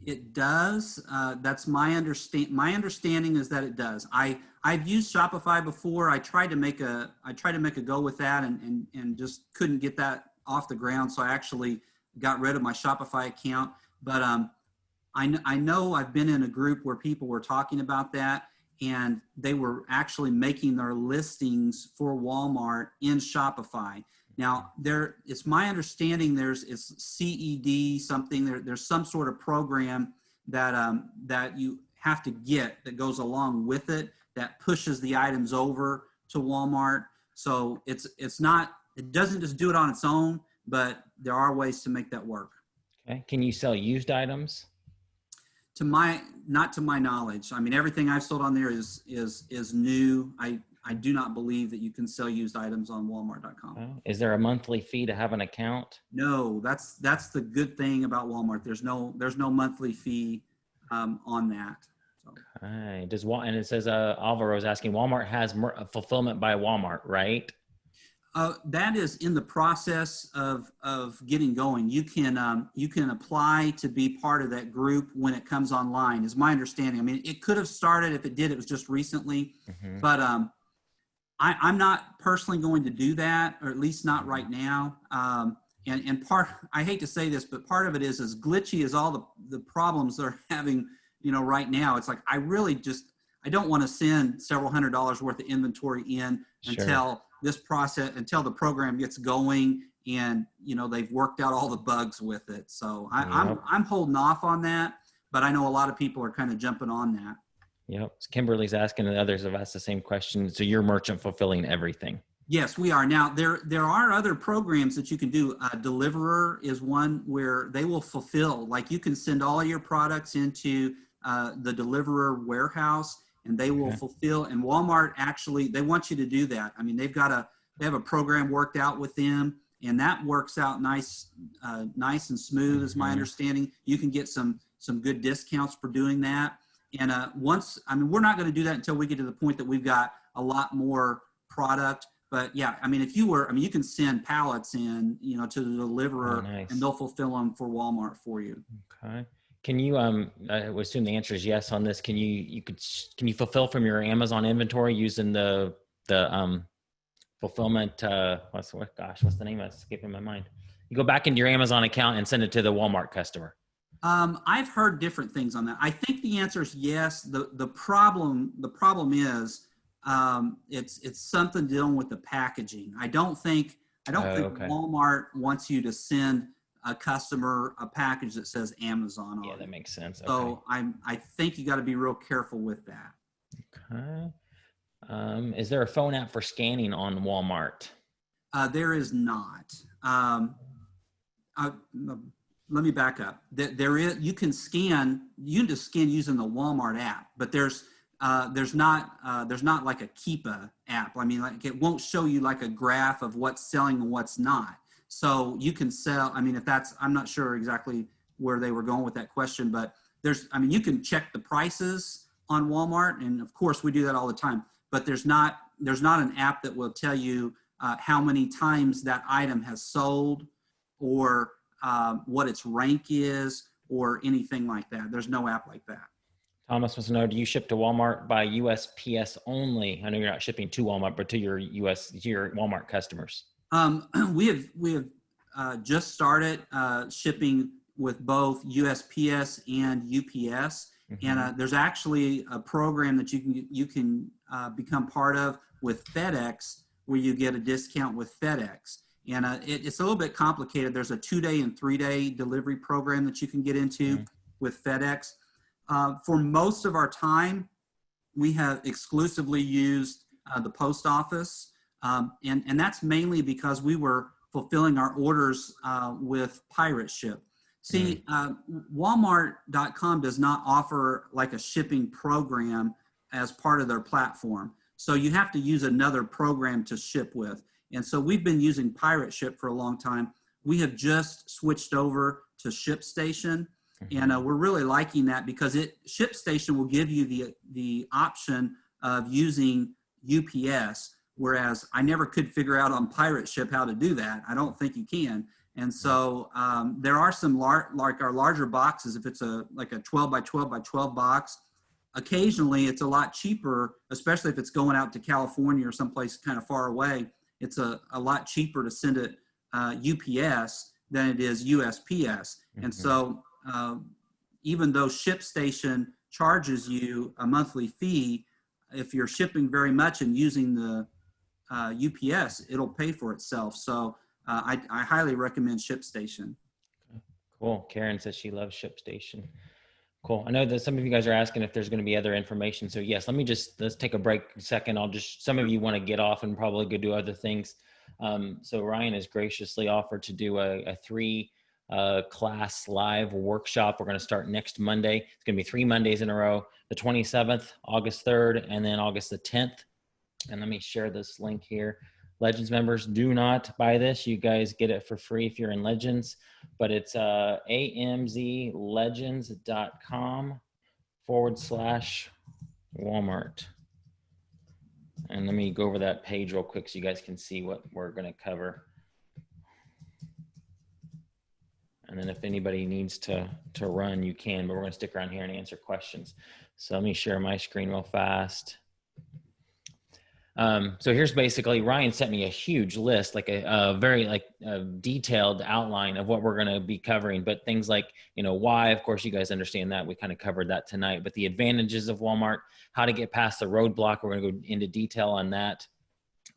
it does. That's my understanding. My understanding is that it does. I've used Shopify before. I tried to make a go with that and just couldn't get that off the ground. So I actually got rid of my Shopify account. But I know I've been in a group where people were talking about that, and they were actually making their listings for Walmart in Shopify. Now, it's my understanding it's CED something. There's some sort of program that you have to get that goes along with it that pushes the items over to Walmart. So it doesn't just do it on its own, but there are ways to make that work. Okay. Can you sell used items? Not to my knowledge. I mean, everything I've sold on there is new. I do not believe that you can sell used items on Walmart.com. Okay. Is there a monthly fee to have an account? No, that's the good thing about Walmart. There's no monthly fee on that. So. Okay. And it says Alvaro is asking, Walmart has fulfillment by Walmart, right? That is in the process of getting going. You can apply to be part of that group when it comes online, is my understanding. I mean, it could have started. If it did, it was just recently. But I'm not personally going to do that, or at least not right now. And I hate to say this, but part of it is as glitchy as all the problems they're having, right now. It's like, I don't want to send several $100s worth of inventory in until the program gets going and, they've worked out all the bugs with it. So I'm holding off on that, but I know a lot of people are kind of jumping on that. Yep. Kimberly's asking, and others have asked the same question. So you're merchant fulfilling everything? Yes, we are. Now, there are other programs that you can do. Deliverer is one where they will fulfill. Like, you can send all of your products into the Deliverer warehouse, and they will fulfill. And Walmart, actually, they want you to do that. I mean, they have a program worked out with them, and that works out nice and smooth, is my understanding. You can get some good discounts for doing that. And we're not going to do that until we get to the point that we've got a lot more product. But yeah, I mean, you can send pallets in, to the Deliverer, and they'll fulfill them for Walmart for you. Okay. Can you, I would assume the answer is yes on this. Can you fulfill from your Amazon inventory using the fulfillment? What's the name? It's escaping my mind. You go back into your Amazon account and send it to the Walmart customer. I've heard different things on that. I think the answer is yes. The problem is it's something dealing with the packaging. I don't think Walmart wants you to send a customer a package that says Amazon on it. Yeah, that makes sense. Okay. So I think you got to be real careful with that. Okay. Is there a phone app for scanning on Walmart? There is not. Let me back up. There is. You can just scan using the Walmart app, but there's not like a Keepa app. I mean, like, it won't show you like a graph of what's selling and what's not. So you can sell. I mean, I'm not sure exactly where they were going with that question, but you can check the prices on Walmart, and of course we do that all the time. But there's not an app that will tell you how many times that item has sold, or what its rank is, or anything like that. There's no app like that. Thomas wants to know, do you ship to Walmart by USPS only? I know you're not shipping to Walmart, but to your Walmart customers. We have just started shipping with both USPS and UPS. And there's actually a program that you can become part of with FedEx, where you get a discount with FedEx. And it's a little bit complicated. There's a 2-day and 3-day delivery program that you can get into with FedEx. For most of our time, we have exclusively used the post office. And that's mainly because we were fulfilling our orders with pirate ship. See, Walmart.com does not offer like a shipping program as part of their platform. So you have to use another program to ship with. And so we've been using pirate ship for a long time. We have just switched over to ShipStation, and we're really liking that, because ShipStation will give you the option of using UPS, whereas I never could figure out on pirate ship how to do that. I don't think you can. And so there are some like our larger boxes. If it's like a 12 by 12 by 12 box, occasionally it's a lot cheaper, especially if it's going out to California or someplace kind of far away. It's a lot cheaper to send it UPS than it is USPS. And so even though ShipStation charges you a monthly fee, if you're shipping very much and using the UPS, it'll pay for itself. So I highly recommend ShipStation. Cool. Karen says she loves ShipStation. Cool. I know that some of you guys are asking if there's going to be other information. So yes, let's take a break a second. some of you want to get off and probably go do other things. So Ryan has graciously offered to do a 3 class live workshop. We're going to start next Monday. It's going to be 3 Mondays in a row, the 27th, August 3rd, and then August the 10th. And let me share this link here. Legends members, do not buy this. You guys get it for free if you're in Legends, but it's amzlegends.com/Walmart. And let me go over that page real quick so you guys can see what we're going to cover. And then if anybody needs to run, you can, but we're going to stick around here and answer questions. So let me share my screen real fast. So here's basically, Ryan sent me a huge list, like a very detailed outline of what we're going to be covering, but things like, why, of course, you guys understand that. We kind of covered that tonight, but the advantages of Walmart, how to get past the roadblock. We're going to go into detail on that.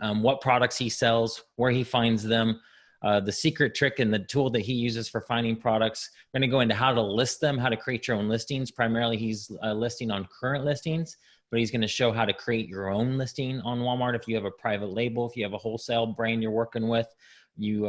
What products he sells, where he finds them, the secret trick and the tool that he uses for finding products. We're going to go into how to list them, how to create your own listings. Primarily, he's listing on current listings, but he's going to show how to create your own listing on Walmart. If you have a private label, if you have a wholesale brand you're working with, you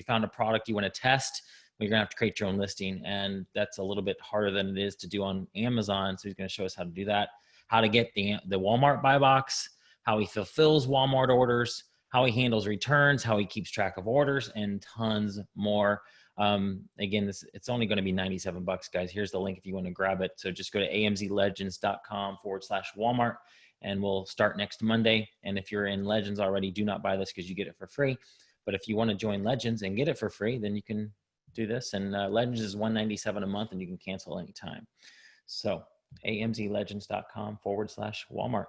found a product you want to test, well, you're going to have to create your own listing. And that's a little bit harder than it is to do on Amazon. So he's going to show us how to do that, how to get the Walmart buy box, how he fulfills Walmart orders, how he handles returns, how he keeps track of orders, and tons more. Again, it's only going to be $97, guys. Here's the link if you want to grab it. So just go to amzlegends.com/Walmart, and we'll start next Monday. And if you're in Legends already, do not buy this because you get it for free. But if you want to join Legends and get it for free, then you can do this. And Legends is $197 a month, and you can cancel anytime. So amzlegends.com/Walmart.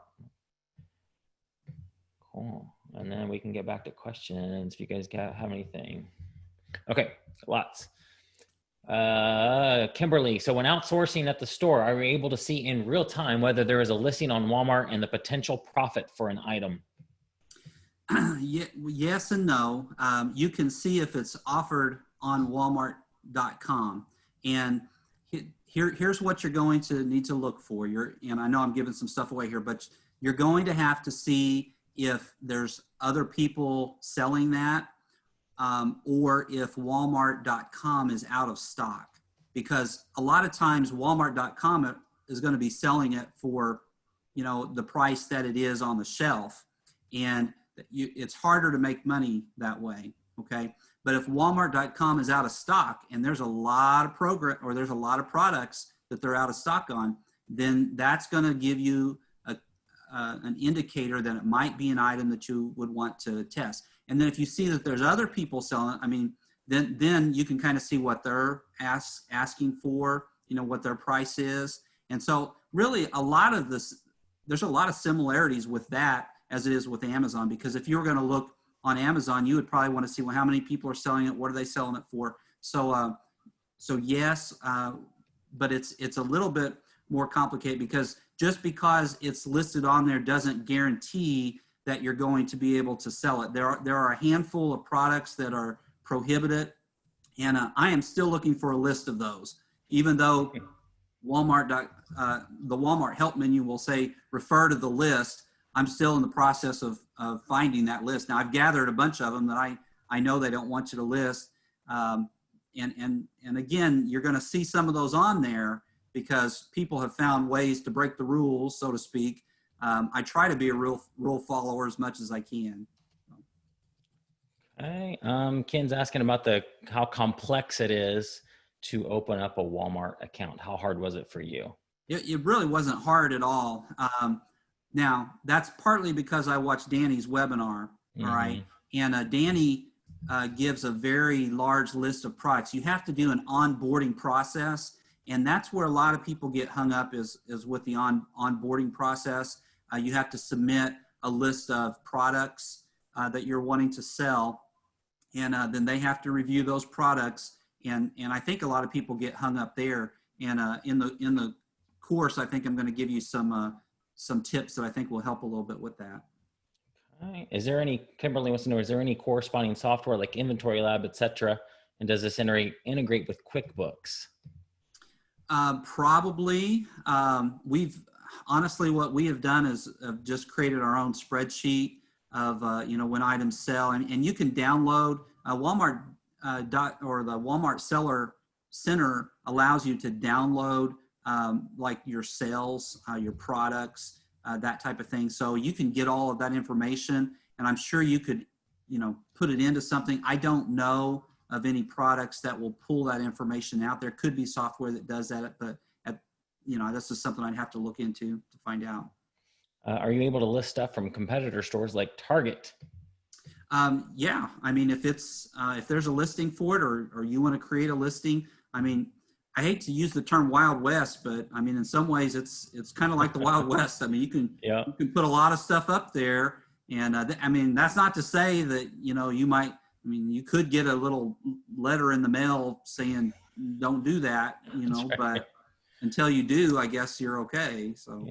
Cool. And then we can get back to questions if you guys have anything. Okay, lots. Kimberly, so when outsourcing at the store, are we able to see in real time whether there is a listing on Walmart and the potential profit for an item? Yes and no. You can see if it's offered on Walmart.com. And here's what you're going to need to look for. And I know I'm giving some stuff away here, but you're going to have to see if there's other people selling that, or if Walmart.com is out of stock, because a lot of times Walmart.com is going to be selling it for, the price that it is on the shelf, and it's harder to make money that way. Okay. But if Walmart.com is out of stock and there's a lot of there's a lot of products that they're out of stock on, then that's going to give you an indicator that it might be an item that you would want to test. And then if you see that there's other people selling, then you can kind of see what they're asking for, what their price is. And so really there's a lot of similarities with that as it is with Amazon, because if you were going to look on Amazon, you would probably want to see, well, how many people are selling it? What are they selling it for? So yes, but it's a little bit more complicated, because just because it's listed on there doesn't guarantee that you're going to be able to sell it. There are a handful of products that are prohibited, and I am still looking for a list of those, even though the Walmart help menu will say refer to the list. I'm still in the process of finding that list. Now, I've gathered a bunch of them that I know they don't want you to list, and again, you're going to see some of those on there because people have found ways to break the rules, so to speak. I try to be a rule follower as much as I can. Okay. Ken's asking about how complex it is to open up a Walmart account. How hard was it for you? It really wasn't hard at all. Now, that's partly because I watched Danny's webinar, all right? And Danny gives a very large list of products. You have to do an onboarding process, and that's where a lot of people get hung up is with the onboarding process. You have to submit a list of products that you're wanting to sell, and then they have to review those products. And I think a lot of people get hung up there. And in the course, I think I'm going to give you some tips that I think will help a little bit with that. All right. Kimberly wants to know, is there any corresponding software like Inventory Lab, et cetera? And does this integrate with QuickBooks? Probably. Honestly, what we have done is just created our own spreadsheet of, when items sell, and you can download Walmart or the Walmart Seller Center allows you to download like your sales, your products, that type of thing. So you can get all of that information, and I'm sure you could, put it into something. I don't know of any products that will pull that information out. There could be software that does that, but that's just something I'd have to look into to find out. Are you able to list stuff from competitor stores like Target? Yeah, I mean, if there's a listing for it, or you want to create a listing, I mean, I hate to use the term Wild West, but I mean, in some ways it's kind of like the Wild West. I mean, you can put a lot of stuff up there, and I mean, that's not to say that, you could get a little letter in the mail saying don't do that, Right. But until you do, I guess you're okay. So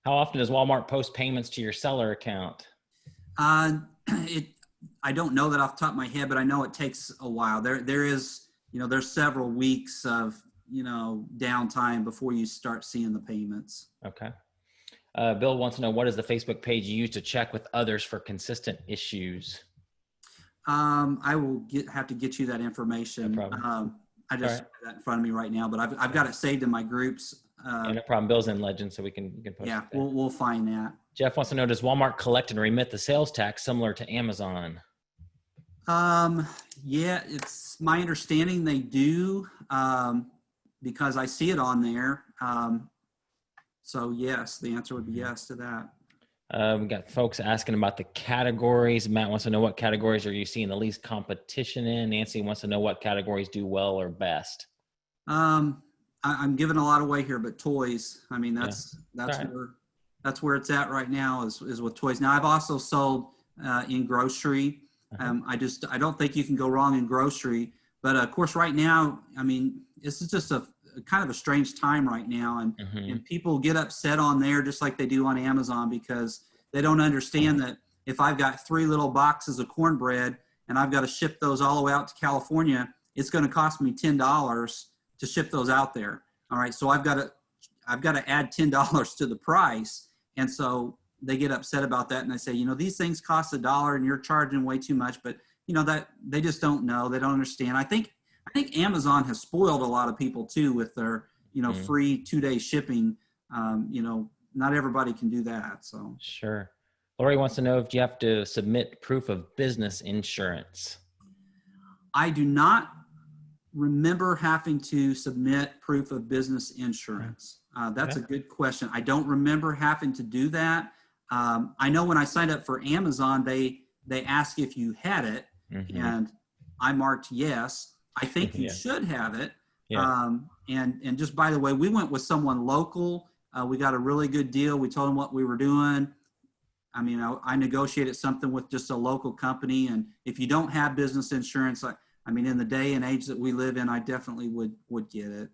How often does Walmart post payments to your seller account? I don't know that off the top of my head, but I know it takes a while. There is, there's several weeks of, downtime before you start seeing the payments. Okay. Bill wants to know, what is the Facebook page you use to check with others for consistent issues? I will have to get you that information. No problem. I just have that in front of me right now, but I've got it saved in my groups. No problem. Bill's in Legend, so we can post it there. We'll find that. Jeff wants to know, does Walmart collect and remit the sales tax similar to Amazon? Yeah, it's my understanding they do, because I see it on there. So yes, the answer would be yes to that. We got folks asking about the categories. Matt wants to know, what categories are you seeing the least competition in? Nancy wants to know, what categories do well or best? I'm giving a lot away here, but toys. I mean, that's where it's at right now is with toys. Now, I've also sold in grocery. I don't think you can go wrong in grocery, but of course, right now, I mean, this is just a kind of a strange time right now, and people get upset on there just like they do on Amazon, because they don't understand that if I've got 3 little boxes of cornbread and I've got to ship those all the way out to California, it's going to cost me $10 to ship those out there. All right, so I've got to add $10 to the price, and so they get upset about that, and they say, these things cost $1 and you're charging way too much, but that they just don't know, they don't understand. I think Amazon has spoiled a lot of people too with their, free 2-day shipping. Not everybody can do that. So sure. Lori wants to know if you have to submit proof of business insurance. I do not remember having to submit proof of business insurance. That's a good question. I don't remember having to do that. I know when I signed up for Amazon, they ask if you had it, and I marked yes. I think you should have it. Yeah. And just by the way, we went with someone local. We got a really good deal. We told them what we were doing. I mean, I negotiated something with just a local company. And if you don't have business insurance, I mean, in the day and age that we live in, I definitely would get it.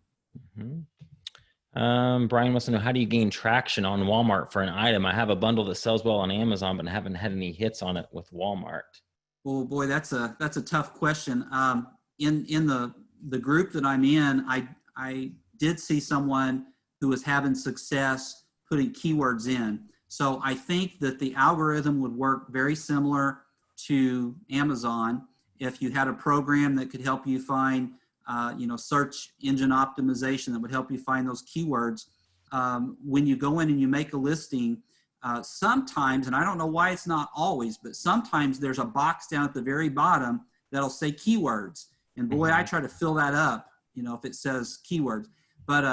Brian wants to know, how do you gain traction on Walmart for an item? I have a bundle that sells well on Amazon, but I haven't had any hits on it with Walmart. Oh boy, that's a tough question. In the group that I'm in, I did see someone who was having success putting keywords in. So I think that the algorithm would work very similar to Amazon if you had a program that could help you find, search engine optimization that would help you find those keywords. When you go in and you make a listing, sometimes, and I don't know why it's not always, but sometimes there's a box down at the very bottom that'll say keywords. And boy, I try to fill that up, if it says keywords. But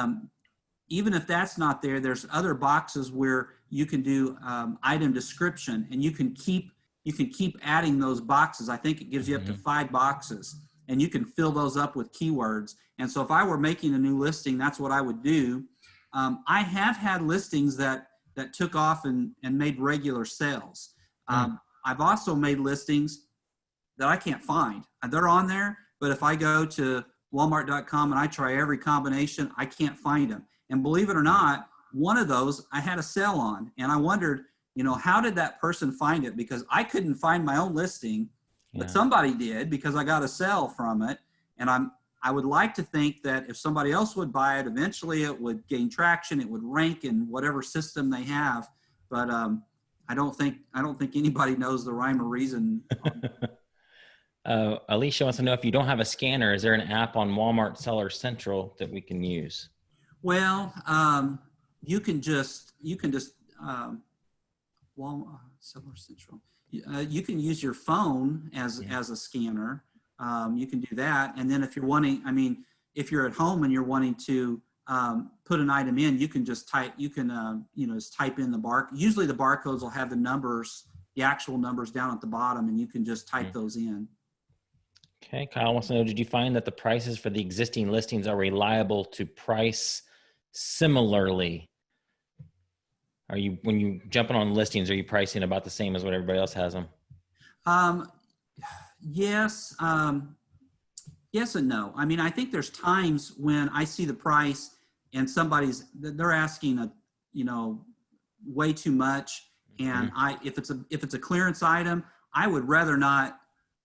even if that's not there, there's other boxes where you can do item description, and you can keep adding those boxes. I think it gives you up to 5 boxes, and you can fill those up with keywords. And so if I were making a new listing, that's what I would do. I have had listings that took off and made regular sales. I've also made listings that I can't find. They're on there, but if I go to Walmart.com and I try every combination, I can't find them. And believe it or not, one of those I had a sale on, and I wondered, how did that person find it? Because I couldn't find my own listing, but Yeah. somebody did because I got a sale from it. And I would like to think that if somebody else would buy it, eventually it would gain traction. It would rank in whatever system they have. But I don't think anybody knows the rhyme or reason. Alicia wants to know, if you don't have a scanner, is there an app on Walmart Seller Central that we can use? Well, you can just Walmart Seller Central. You can use your phone as a scanner. You can do that, and then if you're wanting, if you're at home and you're wanting to put an item in, you can just type. You can just type in the bar. Usually the barcodes will have the numbers, the actual numbers down at the bottom, and you can just type those in. Okay, Kyle wants to know, did you find that the prices for the existing listings are reliable to price similarly? Are you, when you jumping on listings, are you pricing about the same as what everybody else has them? Yes. Yes and no. I think there's times when I see the price and they're asking way too much. And if it's a clearance item, I would rather not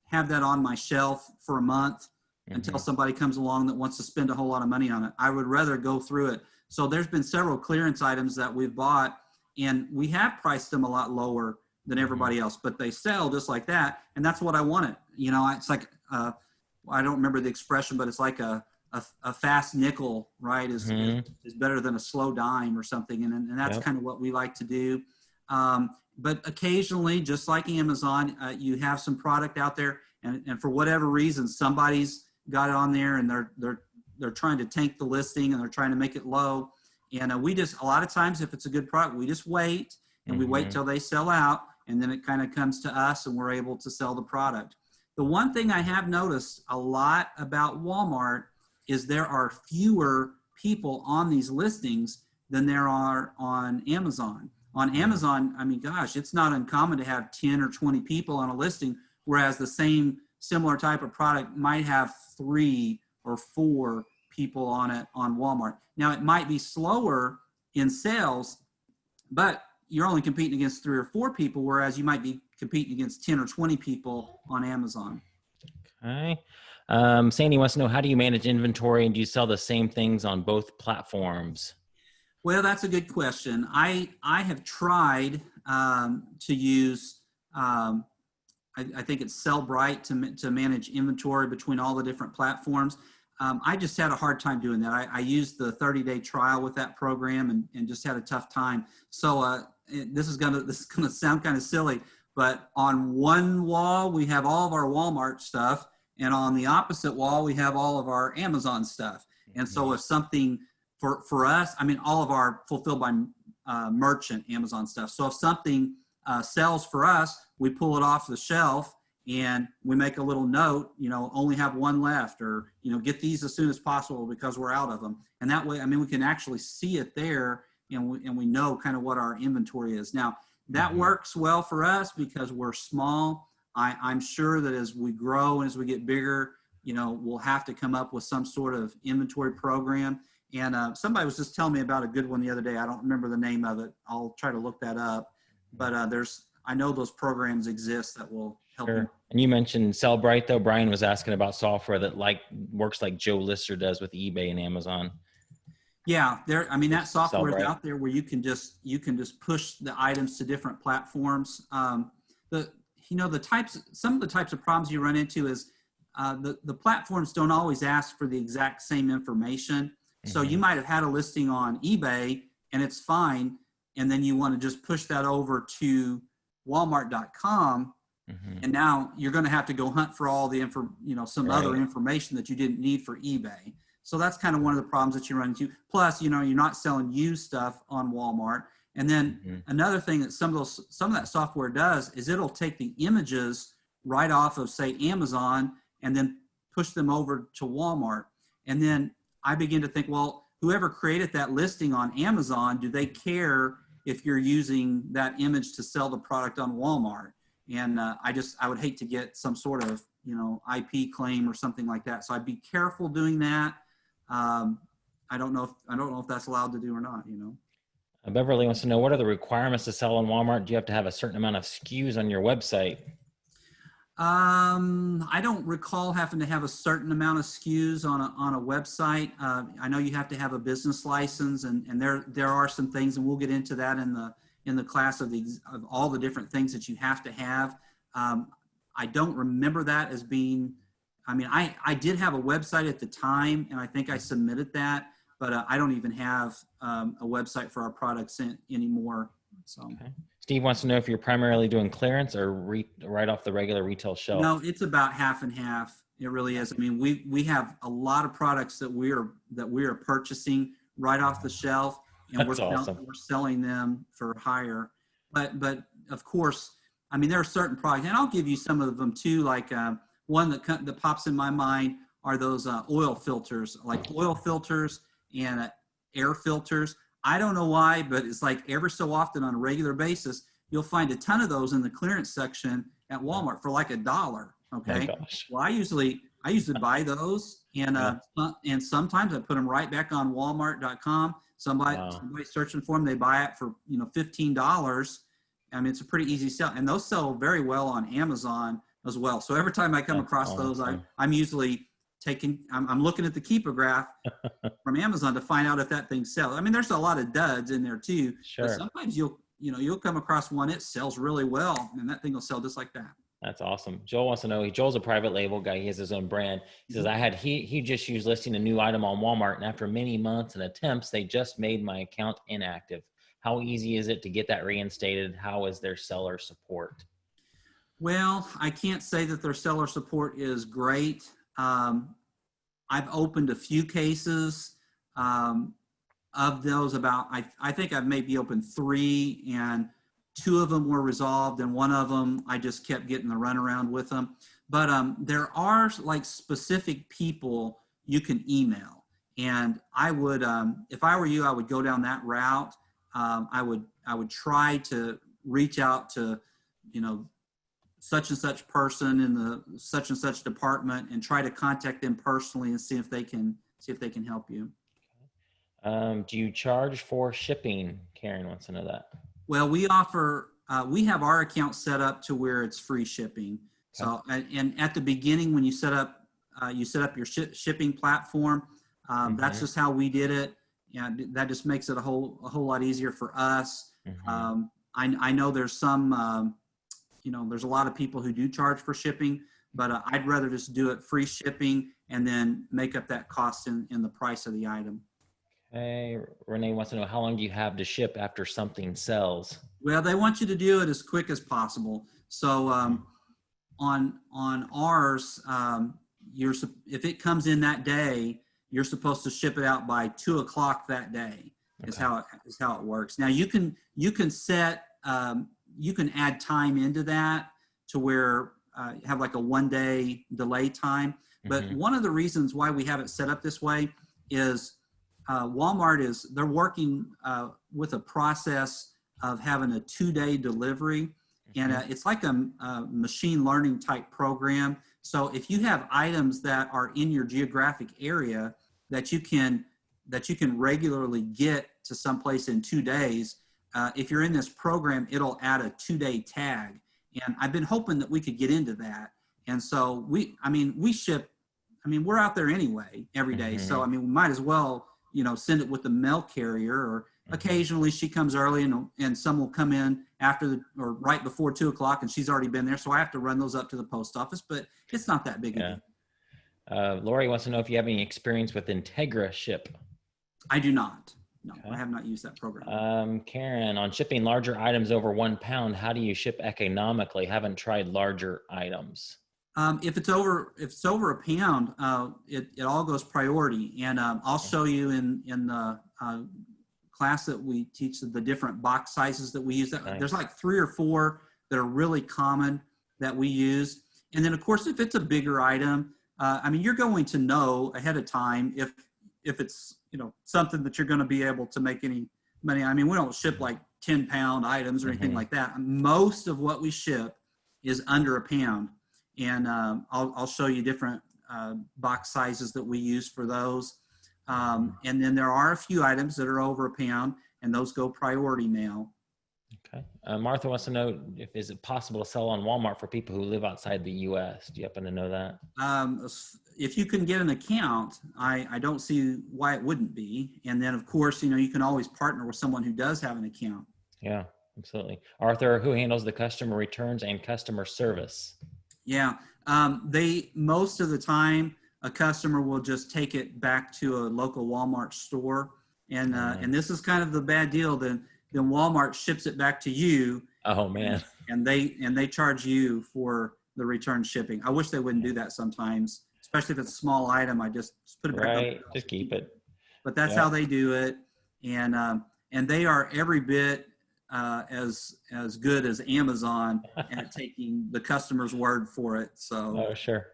have that on my shelf for a month until somebody comes along that wants to spend a whole lot of money on it. I would rather go through it. So there's been several clearance items that we've bought, and we have priced them a lot lower than everybody else, but they sell just like that. And that's what I wanted. It's like, I don't remember the expression, but it's like a fast nickel, right? Is better than a slow dime or something. And that's kind of what we like to do. But occasionally, just like Amazon, you have some product out there, and for whatever reason, somebody's got it on there, and they're trying to tank the listing, and they're trying to make it low. And we just, a lot of times, if it's a good product, we just wait, and we wait till they sell out, and then it kind of comes to us, and we're able to sell the product. The one thing I have noticed a lot about Walmart is there are fewer people on these listings than there are on Amazon. On Amazon, gosh, it's not uncommon to have 10 or 20 people on a listing, whereas the same similar type of product might have 3 or 4 people on it on Walmart. Now, it might be slower in sales, but you're only competing against 3 or 4 people, whereas you might be competing against 10 or 20 people on Amazon. Okay. Sandy wants to know, how do you manage inventory, and do you sell the same things on both platforms? Well, that's a good question. I have tried to use, I think it's Sellbrite to manage inventory between all the different platforms. I just had a hard time doing that. I used the 30-day trial with that program and just had a tough time. So this is gonna sound kind of silly, but on one wall we have all of our Walmart stuff, and on the opposite wall we have all of our Amazon stuff. And so if something for us, all of our fulfilled by merchant Amazon stuff. So if something sells for us, we pull it off the shelf and we make a little note, only have one left, or, get these as soon as possible because we're out of them. And that way, we can actually see it there, and we know kind of what our inventory is. Now, that works well for us because we're small. I'm sure that as we grow and as we get bigger, we'll have to come up with some sort of inventory program. And somebody was just telling me about a good one the other day. I don't remember the name of it. I'll try to look that up. But I know those programs exist that will help you. And you mentioned Sellbrite, though. Brian was asking about software that works like Joe Lister does with eBay and Amazon. Yeah, that software is Sellbrite out there where you can just push the items to different platforms. Some of the types of problems you run into is the platforms don't always ask for the exact same information. So you might have had a listing on eBay and it's fine, and then you want to just push that over to Walmart.com, and now you're going to have to go hunt for all the other information that you didn't need for eBay. So that's kind of one of the problems that you run into. Plus, you're not selling used stuff on Walmart. And then another thing that some of that software does is it'll take the images right off of, say, Amazon, and then push them over to Walmart. And then I begin to think, well, whoever created that listing on Amazon, do they care if you're using that image to sell the product on Walmart? And I would hate to get some sort of, IP claim or something like that. So I'd be careful doing that. I don't know if that's allowed to do or not, Beverly wants to know, what are the requirements to sell on Walmart? Do you have to have a certain amount of SKUs on your website? I don't recall having to have a certain amount of SKUs on a website. I know you have to have a business license, and there are some things, and we'll get into that in the class of all the different things that you have to have. I don't remember that as being. I mean, I did have a website at the time, and I think I submitted that, but I don't even have a website for our products anymore. So. Okay. Steve wants to know if you're primarily doing clearance or right off the regular retail shelf. No, it's about half and half. It really is. I mean, we have a lot of products that we are purchasing right off the shelf, and That's awesome. we're selling them for higher. But of course, I mean, there are certain products, and I'll give you some of them too. Like one that pops in my mind are those oil filters, like oil filters and air filters. I don't know why, but it's like ever so often on a regular basis, you'll find a ton of those in the clearance section at Walmart for like $1. Okay. Well, I usually buy those, and sometimes I put them right back on Walmart.com. Somebody searching for them, they buy it for $15. I mean, it's a pretty easy sell, and those sell very well on Amazon as well. So every time I come across those, I'm usually I'm looking at the keeper graph from Amazon to find out if that thing sells. I mean, there's a lot of duds in there too. Sure. But sometimes you'll come across one, it sells really well, and that thing will sell just like that. That's awesome. Joel wants to know, Joel's a private label guy. He has his own brand. He says, he just used listing a new item on Walmart, and after many months and attempts, they just made my account inactive. How easy is it to get that reinstated? How is their seller support? Well, I can't say that their seller support is great. I've opened a few cases of those. I think I've maybe opened 3, and 2 of them were resolved, and 1 of them I just kept getting the runaround with them. But there are like specific people you can email, and I would, if I were you, I would go down that route. I would try to reach out to, such and such person in the such and such department, and try to contact them personally and see if they can help you. Do you charge for shipping? Karen wants to know that. Well, we offer, we have our account set up to where it's free shipping. Okay. So, and at the beginning, when you set up your shipping platform, that's just how we did it. And that just makes it a whole lot easier for us. I know there's some, there's a lot of people who do charge for shipping, but I'd rather just do it free shipping and then make up that cost in the price of the item. Okay. Renee wants to know, how long do you have to ship after something sells? Well, they want you to do it as quick as possible. So on ours, if it comes in that day, you're supposed to ship it out by 2:00 that day. Okay. is how it works. Now you can set you can add time into that to where have like a 1-day delay time. But one of the reasons why we have it set up this way is Walmart they're working with a process of having a 2-day delivery, and it's like a machine learning type program. So if you have items that are in your geographic area that you can regularly get to someplace in 2 days, if you're in this program, it'll add a 2-day tag. And I've been hoping that we could get into that. And so we ship, we're out there anyway every day. So, we might as well, send it with the mail carrier, or occasionally she comes early and some will come in after or right before 2:00 and she's already been there. So I have to run those up to the post office, but it's not that big a deal. Lori wants to know if you have any experience with Integra Ship. I do not. No, okay. I have not used that program. Karen, on shipping larger items over 1 pound, how do you ship economically? Haven't tried larger items. If it's over a pound, it all goes priority, and I'll show you in the class that we teach the different box sizes that we use. Nice. There's like 3 or 4 that are really common that we use, and then of course if it's a bigger item, you're going to know ahead of time if it's something that you're going to be able to make any money. We don't ship like 10-pound items or anything like that. Most of what we ship is under a pound. And I'll show you different box sizes that we use for those. And then there are a few items that are over a pound. and those go priority mail. Okay. Martha wants to know is it possible to sell on Walmart for people who live outside the U.S.? Do you happen to know that? If you can get an account, I don't see why it wouldn't be. And then, of course, you can always partner with someone who does have an account. Yeah, absolutely. Arthur, who handles the customer returns and customer service? Yeah, most of the time, a customer will just take it back to a local Walmart store. And this is kind of the bad deal. Then Walmart ships it back to you. Oh, man. And they charge you for the return shipping. I wish they wouldn't do that sometimes, especially if it's a small item. I just put it back. Right, just keep it. But that's how they do it, and they are every bit as good as Amazon at taking the customer's word for it. So. Oh, sure.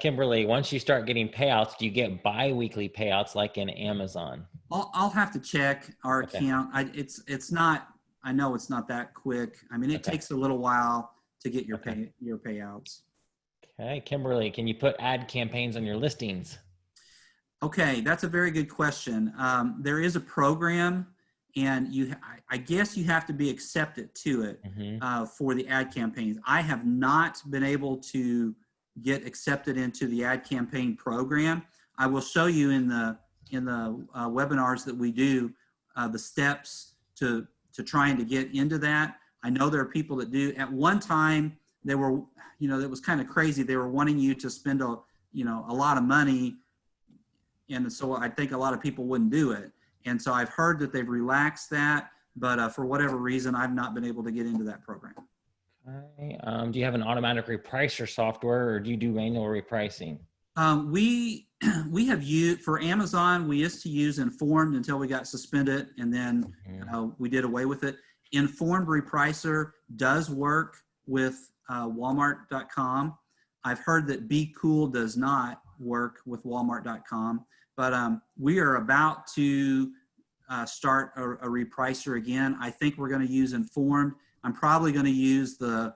Kimberly, once you start getting payouts, do you get bi-weekly payouts like in Amazon? I'll have to check our account. It's not. I know it's not that quick. I mean, it takes a little while to get your payouts. Okay, Kimberly, can you put ad campaigns on your listings? Okay, that's a very good question. There is a program, and I guess you have to be accepted to it for the ad campaigns. I have not been able to get accepted into the ad campaign program. I will show you in the webinars that we do the steps to trying to get into that. I know there are people that do. At one time, they were, it was kind of crazy. They were wanting you to spend a lot of money, and so I think a lot of people wouldn't do it. And so I've heard that they've relaxed that, but for whatever reason, I've not been able to get into that program. Okay. Do you have an automatic repricer software, or do you do manual repricing? We have used, for Amazon, we used to use Informed until we got suspended, and then we did away with it. Informed Repricer does work with Walmart.com. I've heard that Be Cool does not work with Walmart.com, but we are about to start a repricer again. I think we're going to use Informed. I'm probably going to use the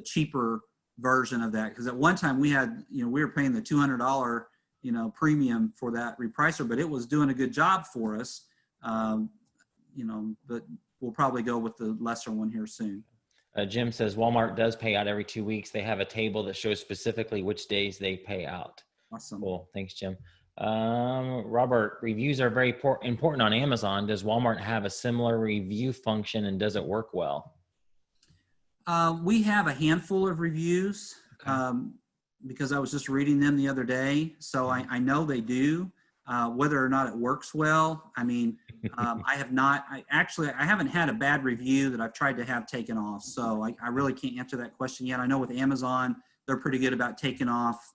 cheaper version of that, because at one time we had, we were paying the $200 premium for that repricer, but it was doing a good job for us. But we'll probably go with the lesser one here soon. Jim says Walmart does pay out every 2 weeks. They have a table that shows specifically which days they pay out. Awesome. Cool. Thanks, Jim. Robert, reviews are very important on Amazon. Does Walmart have a similar review function, and does it work well? We have a handful of reviews because I was just reading them the other day. So I know they do. Whether or not it works well, I mean, I haven't had a bad review that I've tried to have taken off. So I really can't answer that question yet. I know with Amazon, they're pretty good about taking off,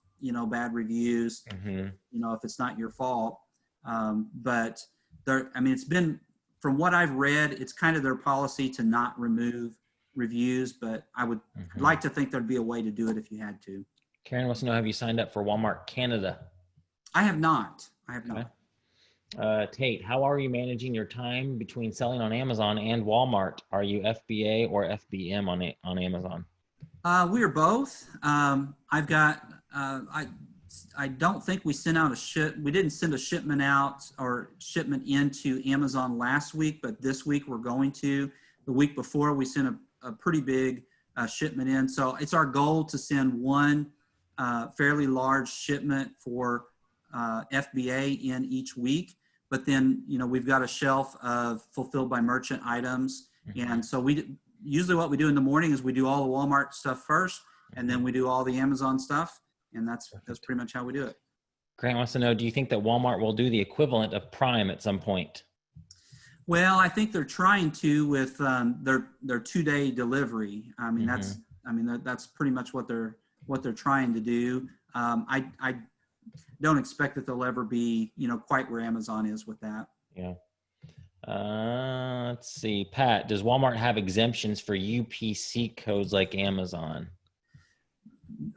bad reviews, if it's not your fault. But it's been, from what I've read, it's kind of their policy to not remove reviews, but I'd like to think there'd be a way to do it if you had to. Karen wants to know, have you signed up for Walmart Canada? I have not. Okay. Tate, how are you managing your time between selling on Amazon and Walmart? Are you FBA or FBM on Amazon? We are both. I've got, I don't think we sent out we didn't send a shipment out or shipment into Amazon last week, but this week we're going to. The week before we sent a pretty big shipment in. So it's our goal to send one fairly large shipment for FBA in each week. But then, we've got a shelf of fulfilled by merchant items. And so usually what we do in the morning is we do all the Walmart stuff first, and then we do all the Amazon stuff. And that's pretty much how we do it. Grant wants to know, do you think that Walmart will do the equivalent of Prime at some point? Well, I think they're trying to with their 2-day delivery. I mean, that's pretty much what they're trying to do. I don't expect that they'll ever be, quite where Amazon is with that. Yeah. Let's see. Pat, does Walmart have exemptions for UPC codes like Amazon?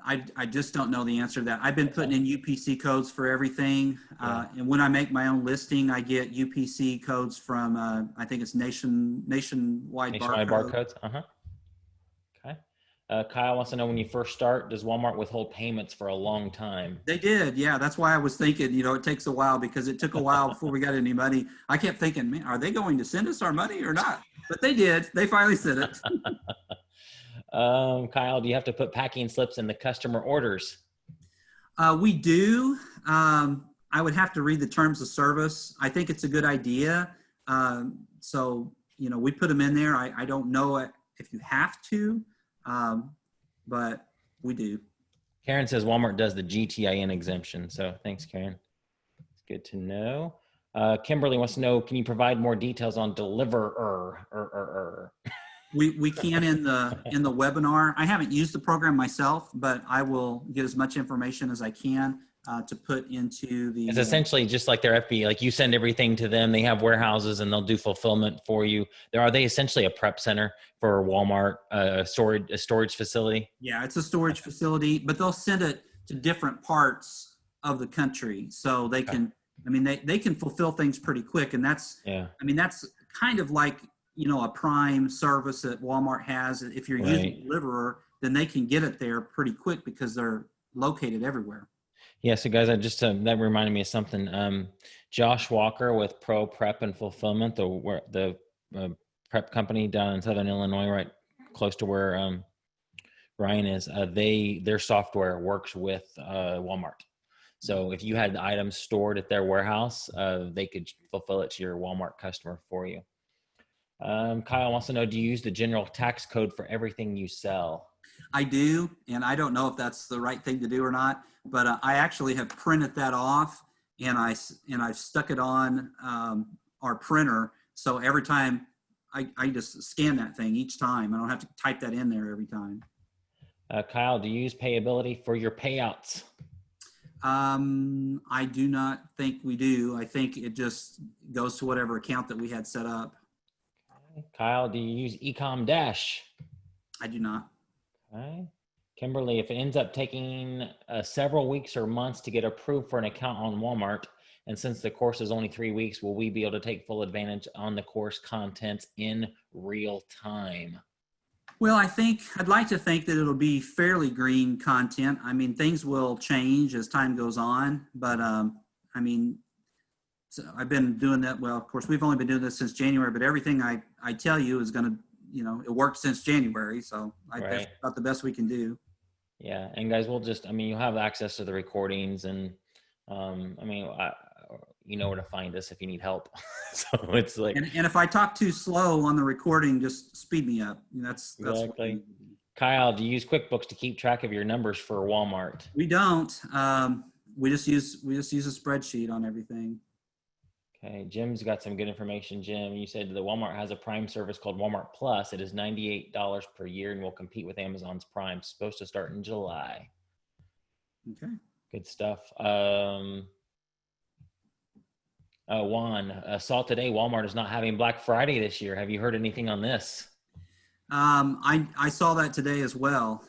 I just don't know the answer to that. I've been putting in UPC codes for everything. And when I make my own listing, I get UPC codes from, I think it's nationwide barcodes. Okay. Kyle wants to know, when you first start, does Walmart withhold payments for a long time? They did. Yeah. That's why I was thinking, it takes a while because it took a while before we got any money. I kept thinking, man, are they going to send us our money or not? But they did. They finally sent it. Kyle, do you have to put packing slips in the customer orders? We do. I would have to read the terms of service. I think it's a good idea. So, we put them in there. I don't know if you have to, but we do. Karen says Walmart does the GTIN exemption. So thanks, Karen. It's good to know. Kimberly wants to know, can you provide more details on deliverer? We can in the webinar. I haven't used the program myself, but I will get as much information as I can to put into the. It's essentially just like their FBA. Like you send everything to them. They have warehouses and they'll do fulfillment for you. Are they essentially a prep center for Walmart, a storage facility? Yeah, it's a storage facility, but they'll send it to different parts of the country, so they can. I mean, they can fulfill things pretty quick, and that's. Yeah. I mean, that's kind of like a Prime service that Walmart has. If you're using Deliverer, then they can get it there pretty quick because they're located everywhere. Yeah, so guys, I just that reminded me of something. Josh Walker with Pro Prep and Fulfillment, the prep company down in Southern Illinois, right close to where Ryan is. Their software works with Walmart. So if you had items stored at their warehouse, they could fulfill it to your Walmart customer for you. Kyle wants to know, do you use the general tax code for everything you sell? I do, and I don't know if that's the right thing to do or not, but I actually have printed that off, and I've stuck it on our printer. So every time I just scan that thing each time. I don't have to type that in there every time. Kyle, do you use Payability for your payouts? I do not think we do. I think it just goes to whatever account that we had set up. Kyle, do you use Ecom Dash? I do not. Okay. Kimberly, if it ends up taking several weeks or months to get approved for an account on Walmart, and since the course is only 3 weeks, will we be able to take full advantage on the course contents in real time? Well, I'd like to think that it'll be fairly green content. I mean, things will change as time goes on, but I mean, so I've been doing that. Well, of course, we've only been doing this since January, but everything I tell you is going to, it worked since January. So that's about the best we can do. Yeah. And guys, you'll have access to the recordings and, you know where to find us if you need help. So it's like, and if I talk too slow on the recording, just speed me up. That's exactly. Kyle, do you use QuickBooks to keep track of your numbers for Walmart? We don't. We just use a spreadsheet on everything. Okay, Jim's got some good information. Jim, you said that Walmart has a Prime service called Walmart Plus. It is $98 per year and will compete with Amazon's Prime. It's supposed to start in July. Okay. Good stuff. Juan, saw today Walmart is not having Black Friday this year. Have you heard anything on this? I saw that today as well.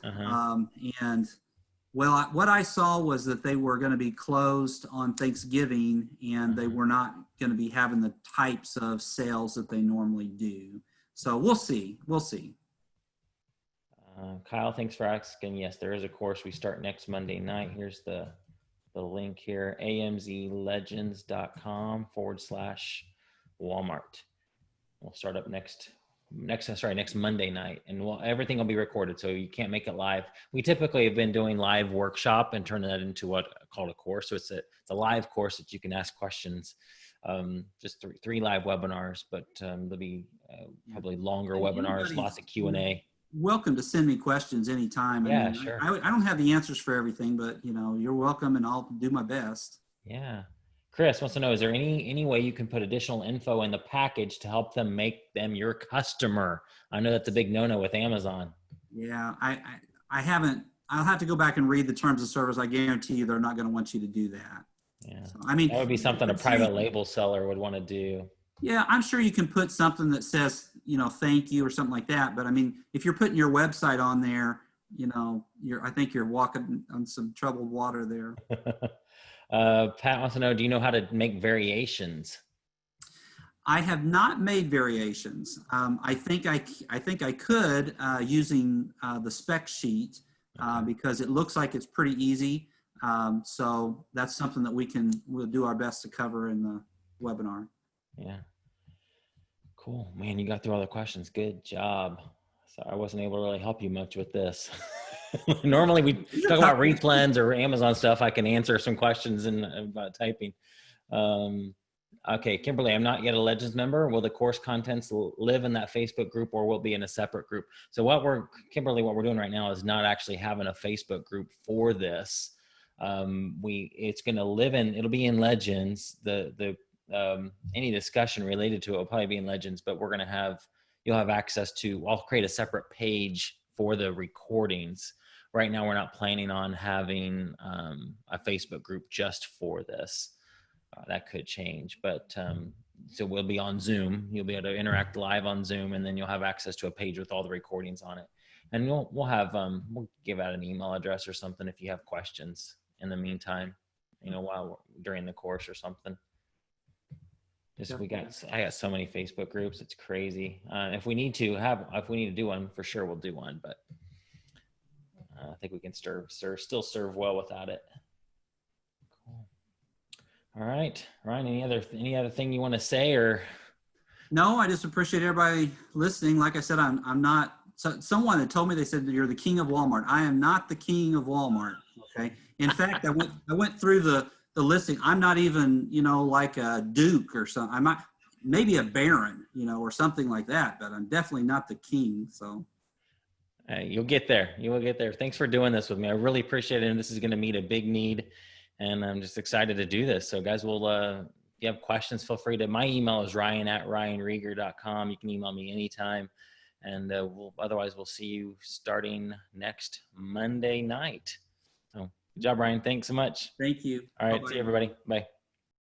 And well, what I saw was that they were going to be closed on Thanksgiving, and they were not going to be having the types of sales that they normally do. So we'll see. Kyle, thanks for asking. Yes, there is a course. We start next Monday night. Here's the link here, amzlegends.com/Walmart. We'll start up next Monday night, and everything will be recorded, so you can't make it live. We typically have been doing live workshop and turning that into what called a course. So it's a live course that you can ask questions. Just three live webinars, but there'll be probably longer webinars, lots of Q&A. Welcome to send me questions anytime. Yeah, sure. I don't have the answers for everything, but you're welcome, and I'll do my best. Yeah. Chris wants to know, is there any way you can put additional info in the package to help them make them your customer? I know that's a big no-no with Amazon. Yeah, I haven't. I'll have to go back and read the terms of service. I guarantee you they're not going to want you to do that. Yeah. So, I mean, that would be something a private label seller would want to do. Yeah, I'm sure you can put something that says, thank you or something like that. But I mean, if you're putting your website on there, I think you're walking on some troubled water there. Pat wants to know, do you know how to make variations? I have not made variations. I think I could using the spec sheet because it looks like it's pretty easy. So that's something that we'll do our best to cover in the webinar. Yeah. Cool, man. You got through all the questions. Good job. So I wasn't able to really help you much with this. Normally we talk about replens or Amazon stuff. I can answer some questions about typing. Okay, Kimberly, I'm not yet a Legends member. Will the course contents live in that Facebook group or will be in a separate group? So Kimberly, what we're doing right now is not actually having a Facebook group for this. It's going to it'll be in Legends. Any discussion related to it will probably be in Legends, but you'll have access to, I'll create a separate page for the recordings. Right now, we're not planning on having a Facebook group just for this. That could change, but so we'll be on Zoom. You'll be able to interact live on Zoom, and then you'll have access to a page with all the recordings on it. And we'll give out an email address or something if you have questions in the meantime, during the course or something. I got so many Facebook groups. It's crazy. If we need to do one, for sure we'll do one, but I think we can still serve well without it. Cool. All right, Ryan, any other thing you want to say or? No, I just appreciate everybody listening. Like I said, I'm not, someone had told me, they said, you're the king of Walmart. I am not the king of Walmart. Okay. In fact, I went through the listing. I'm not even, like a Duke or something. I'm not, maybe a Baron, or something like that, but I'm definitely not the king. So. You'll get there. You will get there. Thanks for doing this with me. I really appreciate it. And this is going to meet a big need. And I'm just excited to do this. So guys, if you have questions, feel free to, my email is ryan@ryanrieger.com. You can email me anytime. And otherwise we'll see you starting next Monday night. So good job, Ryan. Thanks so much. Thank you. All right. Bye-bye. See you, everybody. Bye.